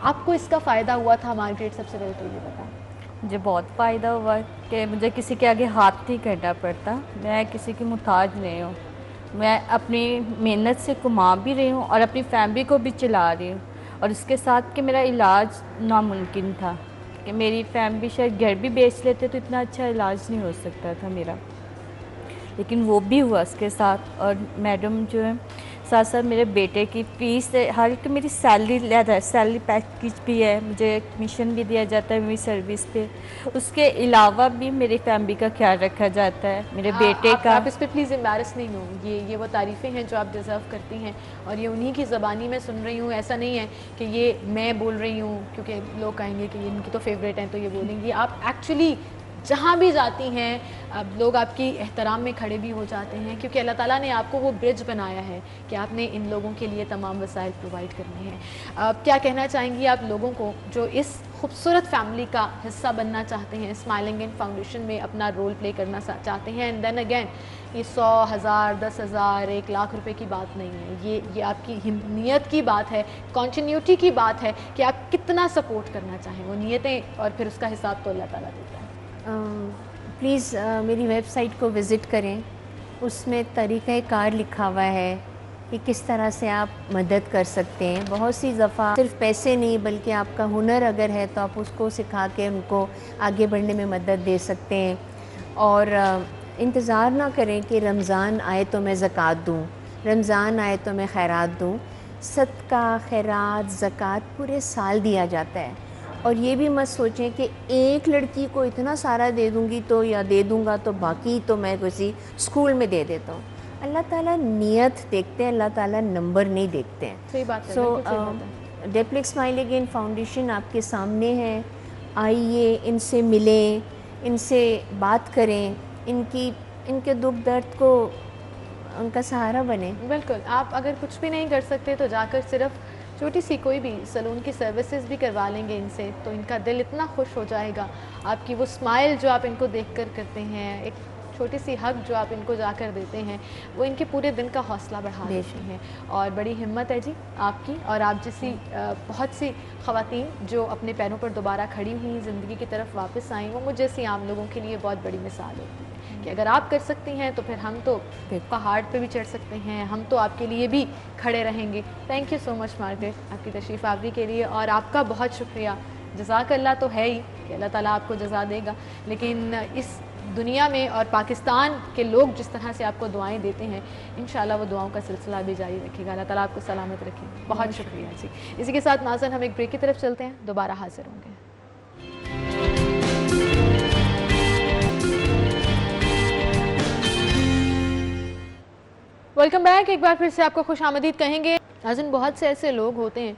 आपको इसका फ़ायदा हुआ था मार्गरेट? सबसे पहले तो ये बताएं। मुझे बहुत फ़ायदा हुआ कि मुझे किसी के आगे हाथ नहीं करना पड़ता, मैं किसी की मुहताज नहीं हूँ, मैं अपनी मेहनत से कमा भी रही हूँ और अपनी फैमिली को भी चला रही हूँ। और इसके साथ कि मेरा इलाज नामुमकिन था कि मेरी फैमिली शायद घर भी बेच लेते तो इतना अच्छा इलाज नहीं हो सकता था मेरा, लेकिन वो भी हुआ इसके साथ। और मैडम जो है साथ साथ मेरे बेटे की फ़ीस है, हर एक मेरी सैलरी लेता है, सैलरी पैकेज भी है, मुझे कमीशन भी दिया जाता है मेरी सर्विस पे, उसके अलावा भी मेरी फैमिली का ख्याल रखा जाता है, मेरे बेटे का। आप इस पर प्लीज़ एम्बैरस नहीं हो, ये वो तारीफ़ें हैं जो आप डिज़र्व करती हैं और ये उन्हीं की ज़बानी में सुन रही हूँ। ऐसा नहीं है कि ये मैं बोल रही हूँ क्योंकि लोग कहेंगे कि इनकी तो फेवरेट हैं तो ये बोलेंगी। आप एक्चुअली जहाँ भी जाती हैं अब लोग आपकी एहतराम में खड़े भी हो जाते हैं, क्योंकि अल्लाह ताला ने आपको वो ब्रिज बनाया है कि आपने इन लोगों के लिए तमाम वसाइल प्रोवाइड करने हैं। क्या कहना चाहेंगी आप लोगों को जो इस खूबसूरत फैमिली का हिस्सा बनना चाहते हैं, स्माइलिंग एंड फाउंडेशन में अपना रोल प्ले करना चाहते हैं? एंड देन अगेन ये 100,000, 10,000, 1 लाख रुपए की बात नहीं है, ये आपकी नीयत की बात है, कॉन्टिन्यूटी की बात है कि आप कितना सपोर्ट करना चाहें। वो नीयतें और फिर उसका हिसाब तो अल्लाह ताला देता है। प्लीज़ मेरी वेबसाइट को विज़िट करें, उसमें तरीक़ाकार लिखा हुआ है कि किस तरह से आप मदद कर सकते हैं। बहुत सी दफ़ा सिर्फ पैसे नहीं बल्कि आपका हुनर अगर है तो आप उसको सिखा के उनको आगे बढ़ने में मदद दे सकते हैं। और इंतज़ार ना करें कि रमज़ान आए तो मैं ज़कात दूँ, रमज़ान आए तो मैं खैरात दूँ। सदका, खैरात, ज़कात पूरे साल दिया जाता है। और ये भी मत सोचें कि एक लड़की को इतना सारा दे दूँगी तो या दे दूँगा तो बाकी तो मैं किसी स्कूल में दे देता हूँ। अल्लाह ताला नियत देखते हैं, अल्लाह ताला नंबर नहीं देखते हैं। सही बात है। सो डेप्लिक स्माइल अगेन फाउंडेशन आपके सामने है, आइए, इनसे मिलें, इनसे बात करें, इनके दुख दर्द को उनका सहारा बने। बिल्कुल, आप अगर कुछ भी नहीं कर सकते तो जाकर सिर्फ छोटी सी कोई भी सलून की सर्विसेज भी करवा लेंगे इनसे, तो इनका दिल इतना खुश हो जाएगा। आपकी वो स्माइल जो आप इनको देखकर करते हैं, एक छोटी सी हक जो आप इनको जाकर देते हैं, वो इनके पूरे दिन का हौसला बढ़ा देते हैं। और बड़ी हिम्मत है जी आपकी, और आप जैसी बहुत सी ख़वातीन जो अपने पैरों पर दोबारा खड़ी हुई, ज़िंदगी की तरफ वापस आई, वो मुझ जैसी आम लोगों के लिए बहुत बड़ी मिसाल होती है कि अगर आप कर सकती हैं तो फिर हम तो पहाड़ पे भी चढ़ सकते हैं, हम तो आपके लिए भी खड़े रहेंगे। Thank you so much Margaret, आपकी तशरीफ़ आवरी के लिए, और आपका बहुत शुक्रिया। जज़ाकल्लाह तो है ही कि अल्लाह ताला आपको जज़ा देगा, लेकिन इस दुनिया में और पाकिस्तान के लोग जिस तरह से आपको दुआएं देते हैं, इंशाल्लाह वो दुआओं का सिलसिला भी जारी रखेगा। अल्लाह ताला आपको सलामत रखे। बहुत शुक्रिया जी। इसी के साथ नाज़रीन हम एक ब्रेक की तरफ चलते हैं, दोबारा हाजिर होंगे। Welcome back. एक बार फिर से आपको खुशामदीद कहेंगे। नाज़रीन, बहुत से ऐसे लोग होते हैं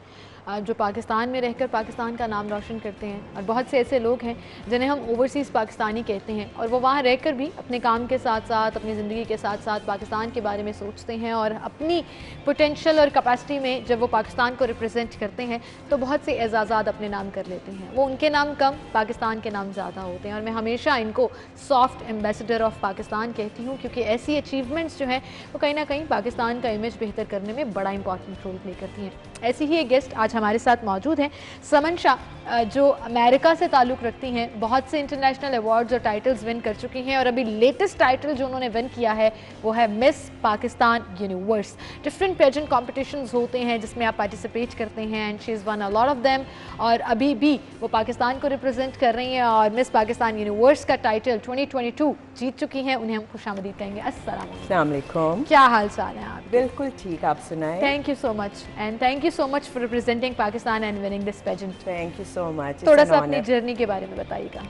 जो पाकिस्तान में रहकर पाकिस्तान का नाम रोशन करते हैं, और बहुत से ऐसे लोग हैं जिन्हें हम ओवरसीज़ पाकिस्तानी कहते हैं, और वो वहाँ रहकर भी अपने काम के साथ साथ, अपनी ज़िंदगी के साथ साथ पाकिस्तान के बारे में सोचते हैं, और अपनी पोटेंशियल और कैपेसिटी में जब वो पाकिस्तान को रिप्रेजेंट करते हैं तो बहुत से एजाज़ात अपने नाम कर लेते हैं। वो उनके नाम कम, पाकिस्तान के नाम ज़्यादा होते हैं, और मैं हमेशा इनको सॉफ्ट एम्बेसडर ऑफ पाकिस्तान कहती हूँ, क्योंकि ऐसी अचीवमेंट्स जो हैं वो कहीं ना कहीं पाकिस्तान का इमेज बेहतर करने में बड़ा इंपॉर्टेंट रोल प्ले करती हैं। ऐसी ही एक गेस्ट आज हमारे साथ मौजूद हैं, समन शाह, जो अमेरिका से ताल्लुक़ रखती हैं, बहुत से इंटरनेशनल अवार्ड्स और टाइटल्स विन कर चुकी हैं, और अभी लेटेस्ट टाइटल जो उन्होंने विन किया है वो है miss Pakistan universe. Different pageant competitions होते हैं जिसमें आप पार्टिसिपेट करते हैं, and she is won a lot of them, और अभी भी वो पाकिस्तान को रिप्रेजेंट कर रही हैं और मिस पाकिस्तान यूनिवर्स का टाइटल 2022 जीत चुकी हैं। उन्हें हम खुशामदीद कहेंगे। अस्सलाम वालेकुम, क्या हाल चाल है आप? बिल्कुल ठीक, आप सुनाएं। Thank you so much, and thank you so much for representing Pakistan and winning this pageant. Thank you so much. थोड़ा सा अपनी जर्नी के बारे में बताइएगा।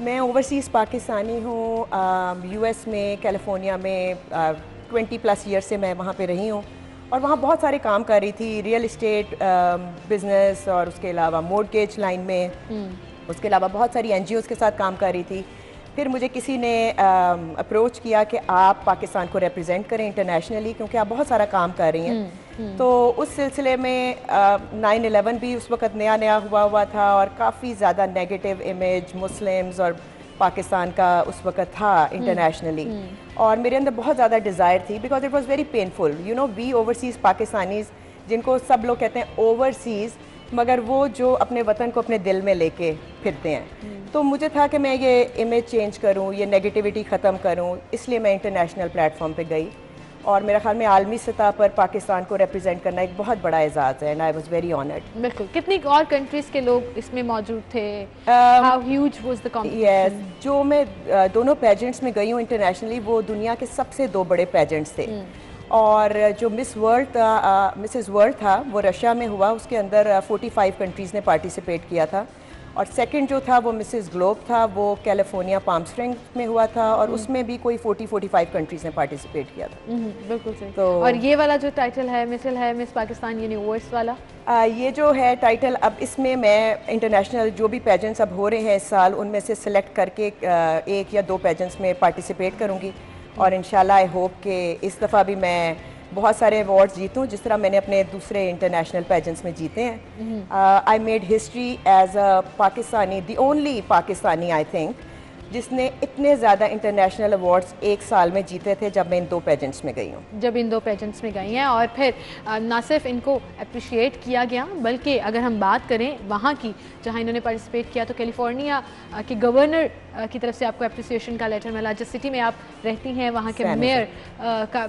मैं ओवरसीज़ पाकिस्तानी हूँ, यूएस में, कैलिफोर्निया में 20+ ईयर से मैं वहाँ पे रही हूँ, और वहाँ बहुत सारे काम कर रही थी, रियल इस्टेट बिजनेस, और उसके अलावा मॉर्गेज लाइन में, उसके अलावा बहुत सारी NGOs के साथ काम कर रही थी। फिर मुझे किसी ने अप्रोच किया कि आप पाकिस्तान को रिप्रेजेंट करें इंटरनेशनली, क्योंकि आप बहुत सारा काम कर रही हैं। तो उस सिलसिले में 9/11 भी उस वक़्त नया नया हुआ था, और काफ़ी ज़्यादा नेगेटिव इमेज मुस्लिम्स और पाकिस्तान का उस वक़्त था इंटरनेशनली, और मेरे अंदर बहुत ज़्यादा डिज़ायर थी, because it was very painful. You know, we overseas Pakistanis, जिनको सब लोग कहते हैं ओवरसीज़, मगर वो जो अपने वतन को अपने दिल में लेके फिरते हैं। तो मुझे था कि मैं ये इमेज चेंज करूं, ये नेगेटिविटी ख़त्म करूं, इसलिए मैं इंटरनेशनल प्लेटफॉर्म पे गई, और मेरा ख्याल में आलमी सतह पर पाकिस्तान को रिप्रेजेंट करना एक बहुत बड़ा एजाज़ है, and I was very honoured. बिल्कुल। कितनी और कंट्रीज़ के लोग इसमें मौजूद थे? How huge was the competition? Yes, जो मैं दोनों पेजेंट्स में गई हूँ इंटरनेशनली, वो दुनिया के सबसे 2 बड़े पेजेंट्स थे। और जो मिस वर्ल्ड था, मिसेस वर्ल्ड था, वो रशिया में हुआ, उसके अंदर 45 कंट्रीज़ ने पार्टिसिपेट किया था, और सेकंड जो था वो मिसेस ग्लोब था, वो कैलिफोर्निया पाम स्प्रिंग्स में हुआ था और उसमें भी कोई 40-45 कंट्रीज़ ने पार्टिसिपेट किया था। बिल्कुल सही। तो और ये वाला जो टाइटल है मिस पाकिस्तान यूनिवर्स वाला, ये जो है टाइटल, अब इसमें मैं इंटरनेशनल जो भी पेजेंट्स अब हो रहे हैं इस साल उनमें से सिलेक्ट करके 1 या 2 पेजेंट्स में पार्टिसिपेट करूँगी और इंशाल्लाह आई होप कि इस दफ़ा भी मैं बहुत सारे अवार्ड्स जीतूँ जिस तरह मैंने अपने दूसरे इंटरनेशनल पेजेंट्स में जीते हैं। I made history as a Pakistani, the only Pakistani I think जिसने इतने ज़्यादा इंटरनेशनल अवार्ड्स एक साल में जीते थे जब मैं इन 2 पेजेंट्स में गई हूँ। जब इन 2 पेजेंट्स में गई हैं और फिर ना सिर्फ इनको अप्रिशिएट किया गया बल्कि अगर हम बात करें वहाँ की जहाँ इन्होंने पार्टिसिपेट किया तो कैलिफोर्निया के गवर्नर की तरफ से आपको अप्रिसिएशन का लेटर मिला। जिस सिटी में आप रहती हैं वहाँ के मेयर का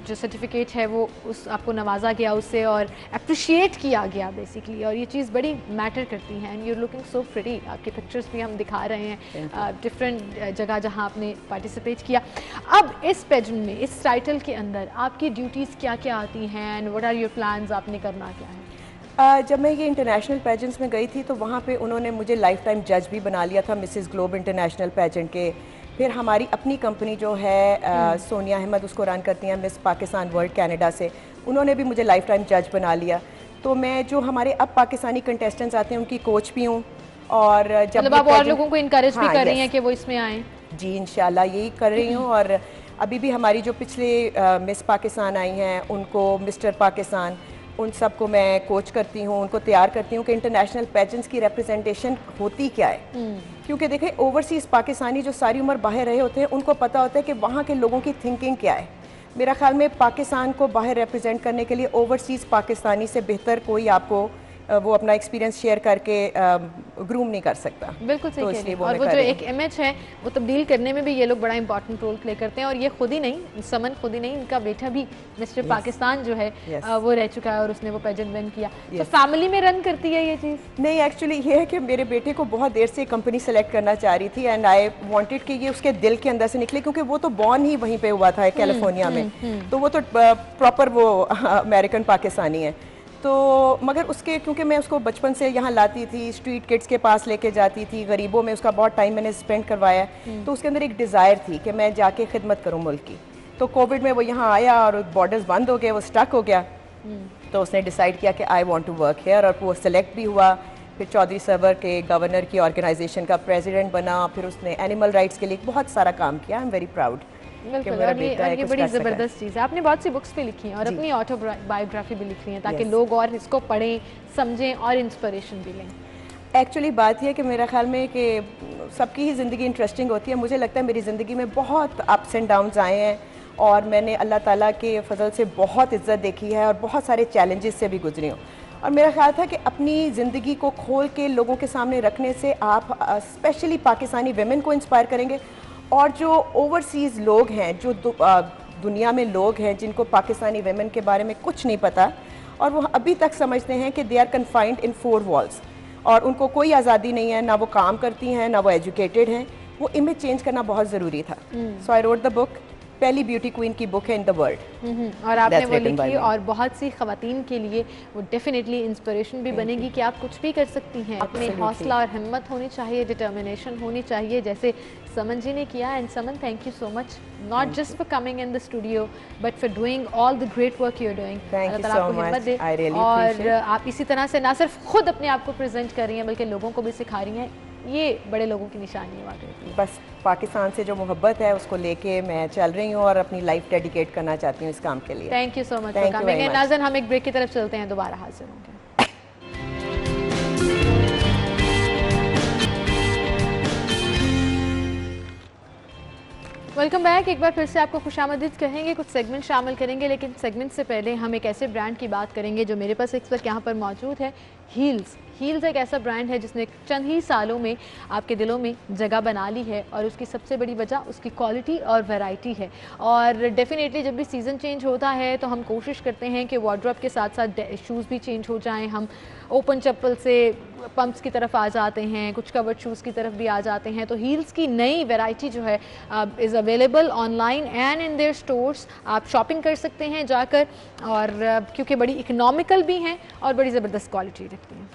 जो सर्टिफिकेट है वो उस आपको नवाजा गया उससे और अप्रिशिएट किया गया बेसिकली, और ये चीज़ बड़ी मैटर करती है। And you looking so pretty, आपके पिक्चर्स भी हम दिखा रहे हैं डिफरेंट जगह जहाँ आपने पार्टिसिपेट किया। अब इस पेजेंट में, इस टाइटल के अंदर आपकी ड्यूटीज़ क्या क्या आती हैं and what are your plans, आपने करना क्या है? जब मैं ये इंटरनेशनल पेजेंट्स में गई थी तो वहाँ पे उन्होंने मुझे लाइफ टाइम जज भी बना लिया था मिसेस ग्लोब इंटरनेशनल पेजेंट के। फिर हमारी अपनी कंपनी जो है सोनिया अहमद उसको रन करती हैं, मिस पाकिस्तान वर्ल्ड कनाडा से, उन्होंने भी मुझे लाइफ टाइम जज बना लिया। तो मैं जो हमारे अब पाकिस्तानी कंटेस्टेंट्स आते हैं उनकी कोच भी हूँ और जब मतलब आप और लोगों को इनकरेज भी कर रही हैं कि वो इसमें आएँ? जी इंशाल्लाह यही कर रही हूँ। और अभी भी हमारी जो पिछले मिस पाकिस्तान आई हैं उनको, मिस्टर पाकिस्तान, उन सबको मैं कोच करती हूँ, उनको तैयार करती हूँ कि इंटरनेशनल पेजेंट्स की रिप्रेजेंटेशन होती क्या है। क्योंकि देखें ओवरसीज़ पाकिस्तानी जो सारी उम्र बाहर रहे होते हैं उनको पता होता है कि वहाँ के लोगों की थिंकिंग क्या है। मेरा ख्याल में पाकिस्तान को बाहर रिप्रेजेंट करने के लिए ओवरसीज़ पाकिस्तानी से बेहतर कोई आपको वो अपना एक्सपीरियंस शेयर करके ग्रूम नहीं कर सकता। बिल्कुल सही कह रही हैं। और वो जो एक इमेज है वो तब्दील करने में भी ये लोग बड़ा इंपॉर्टेंट रोल प्ले करते हैं। और ये खुद ही नहीं, समन खुद ही नहीं, इनका बेटा भी मिस्टर पाकिस्तान जो है वो रह चुका है और उसने वो पेजेंट विन किया। तो फैमिली में रन करती है ये चीज़? नहीं, एक्चुअली ये है कि मेरे बेटे को बहुत देर से कंपनी सेलेक्ट करना चाह रही थी एंड आई वांटेड कि ये उसके दिल के अंदर से निकले, क्योंकि वो तो बॉर्न ही वहीं पे हुआ था कैलिफोर्निया में, तो वो तो प्रॉपर वो अमेरिकन पाकिस्तानी है। तो मगर उसके, क्योंकि मैं उसको बचपन से यहाँ लाती थी, स्ट्रीट किड्स के पास लेके जाती थी, गरीबों में उसका बहुत टाइम मैंने स्पेंड करवाया, तो उसके अंदर एक डिज़ायर थी कि मैं जाके खिदमत करूँ मुल्क की। तो कोविड में वो यहाँ आया और बॉर्डर्स बंद हो गए, वो स्टक हो गया, तो उसने डिसाइड किया कि I want to work here और वो सिलेक्ट भी हुआ। फिर चौधरी सरवर के गवर्नर की ऑर्गेनाइजेशन का प्रेसिडेंट बना, फिर उसने एनिमल राइट्स के लिए बहुत सारा काम किया। I am very proud. बिल्कुल, और ये बड़ी ज़बरदस्त चीज़ है। आपने बहुत सी बुक्स भी लिखी हैं और अपनी ऑटोबायोग्राफी भी लिखी है ताकि लोग और इसको पढ़ें, समझें और इंस्पिरेशन भी लें। एक्चुअली बात यह है कि मेरा ख्याल में कि सबकी ही ज़िंदगी इंटरेस्टिंग होती है। मुझे लगता है मेरी ज़िंदगी में बहुत अप्स एंड डाउन्स आए हैं और मैंने अल्लाह ताला के फजल से बहुत इज़्ज़त देखी है और बहुत सारे चैलेंजेस से भी गुजरी हूँ। और मेरा ख्याल था कि अपनी ज़िंदगी को खोल के लोगों के सामने रखने से आप स्पेशली पाकिस्तानी वेमेन को इंस्पायर करेंगे, और जो ओवरसीज़ लोग हैं, जो दुनिया में लोग हैं जिनको पाकिस्तानी वेमेन के बारे में कुछ नहीं पता और वो अभी तक समझते हैं कि they are confined in 4 walls और उनको कोई आज़ादी नहीं है, ना वो काम करती हैं, ना वो एजुकेटेड हैं। वो इमेज चेंज करना बहुत ज़रूरी था। सो आई रोट द बुक, पहली ब्यूटी क्वीन की बुक है इन द वर्ल्ड और आपने वो लिखी और बहुत सी ख़वातीन के लिए वो डेफिनेटली इंस्पिरेशन भी बनेगी कि आप कुछ भी कर सकती हैं। अपने हौसला और हिम्मत होनी चाहिए, डिटर्मिनेशन होनी चाहिए, जैसे समन जी ने किया। And Saman, thank you so much, not just for coming in the studio but for doing all the great work you are doing. Allah ताला आपको हिम्मत दे और आप इसी तरह से ना सिर्फ खुद अपने आप को प्रेजेंट कर रही हैं बल्कि लोगों को भी सिखा रही हैं। ये बड़े लोगों की निशानी है वाकई। बस पाकिस्तान से जो मोहब्बत है उसको लेके मैं चल रही हूँ और अपनी लाइफ डेडिकेट करना चाहती हूँ इस काम के लिए। Thank you so much for coming. नाज़रीन, हम एक ब्रेक की तरफ चलते हैं, दोबारा हाजिर होंगे। Welcome back. एक बार फिर से आपको खुशामदीद कहेंगे, कुछ सेगमेंट शामिल करेंगे, लेकिन सेगमेंट से पहले हम एक ऐसे ब्रांड की बात करेंगे जो मेरे पास इस वक्त यहाँ पर मौजूद है, हील्स। हील्स एक ऐसा ब्रांड है जिसने चंद ही सालों में आपके दिलों में जगह बना ली है और उसकी सबसे बड़ी वजह उसकी क्वालिटी और वैरायटी है। और डेफिनेटली जब भी सीज़न चेंज होता है तो हम कोशिश करते हैं कि वार्डरोब के साथ साथ शूज़ भी चेंज हो जाएं। हम ओपन चप्पल से पम्प्स की तरफ आ जाते हैं, कुछ कवर्ड शूज़ की तरफ भी आ जाते हैं। तो हील्स की नई वैरायटी जो है is available online and in their stores. आप शॉपिंग कर सकते हैं जाकर, और क्योंकि बड़ी इकनॉमिकल भी हैं और बड़ी ज़बरदस्त क्वालिटी रखती हैं।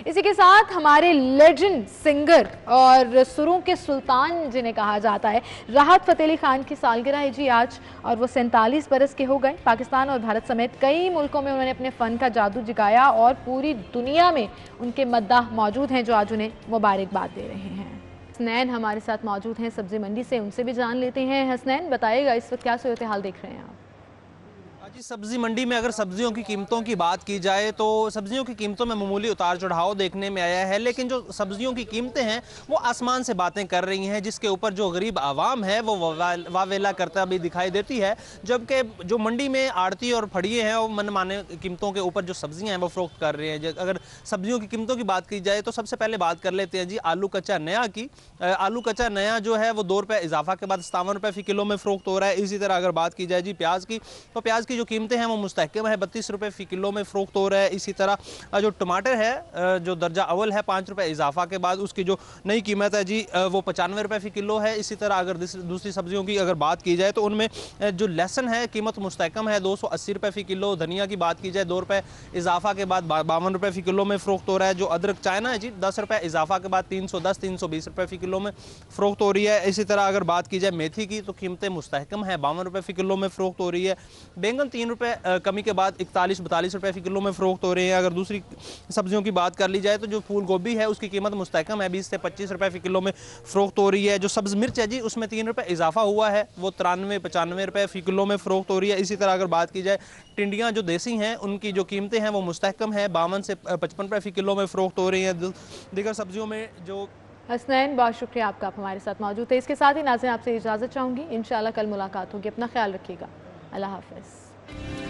इसी के साथ हमारे लेजेंड सिंगर और सुरों के सुल्तान जिन्हें कहा जाता है, राहत फ़तेह अली खान की सालगिरह है जी आज, और वो 47 बरस के हो गए। पाकिस्तान और भारत समेत कई मुल्कों में उन्होंने अपने फ़न का जादू जगाया और पूरी दुनिया में उनके मद्दाह मौजूद हैं जो आज उन्हें मुबारकबाद दे रहे हैं। हसनैन हमारे साथ मौजूद हैं सब्ज़ी मंडी से, उनसे भी जान लेते हैं। हसनैन, बताइएगा इस वक्त क्या सूरत हाल देख रहे हैं आप? जी, सब्जी मंडी में अगर सब्जियों की कीमतों की बात की जाए तो सब्जियों की कीमतों में मामूली उतार चढ़ाव देखने में आया है, लेकिन जो सब्जियों की कीमतें हैं वो आसमान से बातें कर रही हैं, जिसके ऊपर जो गरीब आवाम है वो वावेला करता भी दिखाई देती है। जबकि जो मंडी में आड़ती और फड़िए हैं वो मनमाने कीमतों के ऊपर जो सब्जियां हैं वो फरोख्त कर रहे हैं। अगर सब्जियों की कीमतों की बात की जाए तो सबसे पहले बात कर लेते हैं जी आलू कच्चा नया की। आलू कच्चा नया जो है वो 2 रुपये इजाफा के बाद 57 रुपये फ़ी किलो में फरोख्त हो रहा है। इसी तरह अगर बात की जाए जी प्याज की, तो प्याज की जो कीमतें हैं वो मुस्तहकम है, 32 रुपये फ़ी किलो में फरोख्त हो रहा है। इसी तरह जो टमाटर है जो दर्जा अव्वल है 5 रुपये इजाफा के बाद उसकी जो नई कीमत है जी वो 95 रुपये फ़ी किलो है। इसी तरह अगर दूसरी सब्जियों की अगर बात की जाए तो उनमें जो लहसुन है कीमत मुस्तहकम है 280 रुपये फ़ी किलो। धनिया की बात की जाए 2 रुपये इजाफा के बाद 52 रुपये फ़ी किलो में फ़रोख्त हो रहा है। जो अदरक चाइना है जी 10 रुपये इजाफा के बाद 310-320 रुपये फ़ी किलो में फ़रोख्त हो रही है। इसी तरह अगर बात की जाए मेथी की तो कीमतें मुस्तहकम है, 52 रुपये फ़ी किलो में फ़रोख्त हो रही है। बैंगन 3 रुपये कमी के बाद 41-42 रुपये फ़ी किलो में फ़रोख्त हो रहे हैं। अगर दूसरी सब्जियों की बात कर ली जाए तो जो फूल गोभी है उसकी कीमत मुस्तहकम है, 20 से 25 रुपये फ़ी किलो में फ़रोख्त हो रही है। जो सब्ज़ मिर्च है जी उसमें 3 रुपये इजाफा हुआ है, वो 93-95 रुपये फ़ी किलो में फ़रोख्त हो रही है। इसी तरह अगर बात की जाए टिंडियाँ जो देसी हैं उनकी जो कीमतें हैं वो मुस्तहकम है, 52 से 55 रुपये फ़ी किलो में फ़रोख्त हो रही हैं। दीगर सब्जियों में जो हसनैन, बहुत शुक्रिया आपका, आप हमारे साथ मौजूद थे। इसके साथ ही नाज़रीन आपसे इजाज़त चाहूँगी, इंशाल्लाह कल मुलाकात होगी। अपना ख्याल रखिएगा, अल्लाह हाफ़िज़।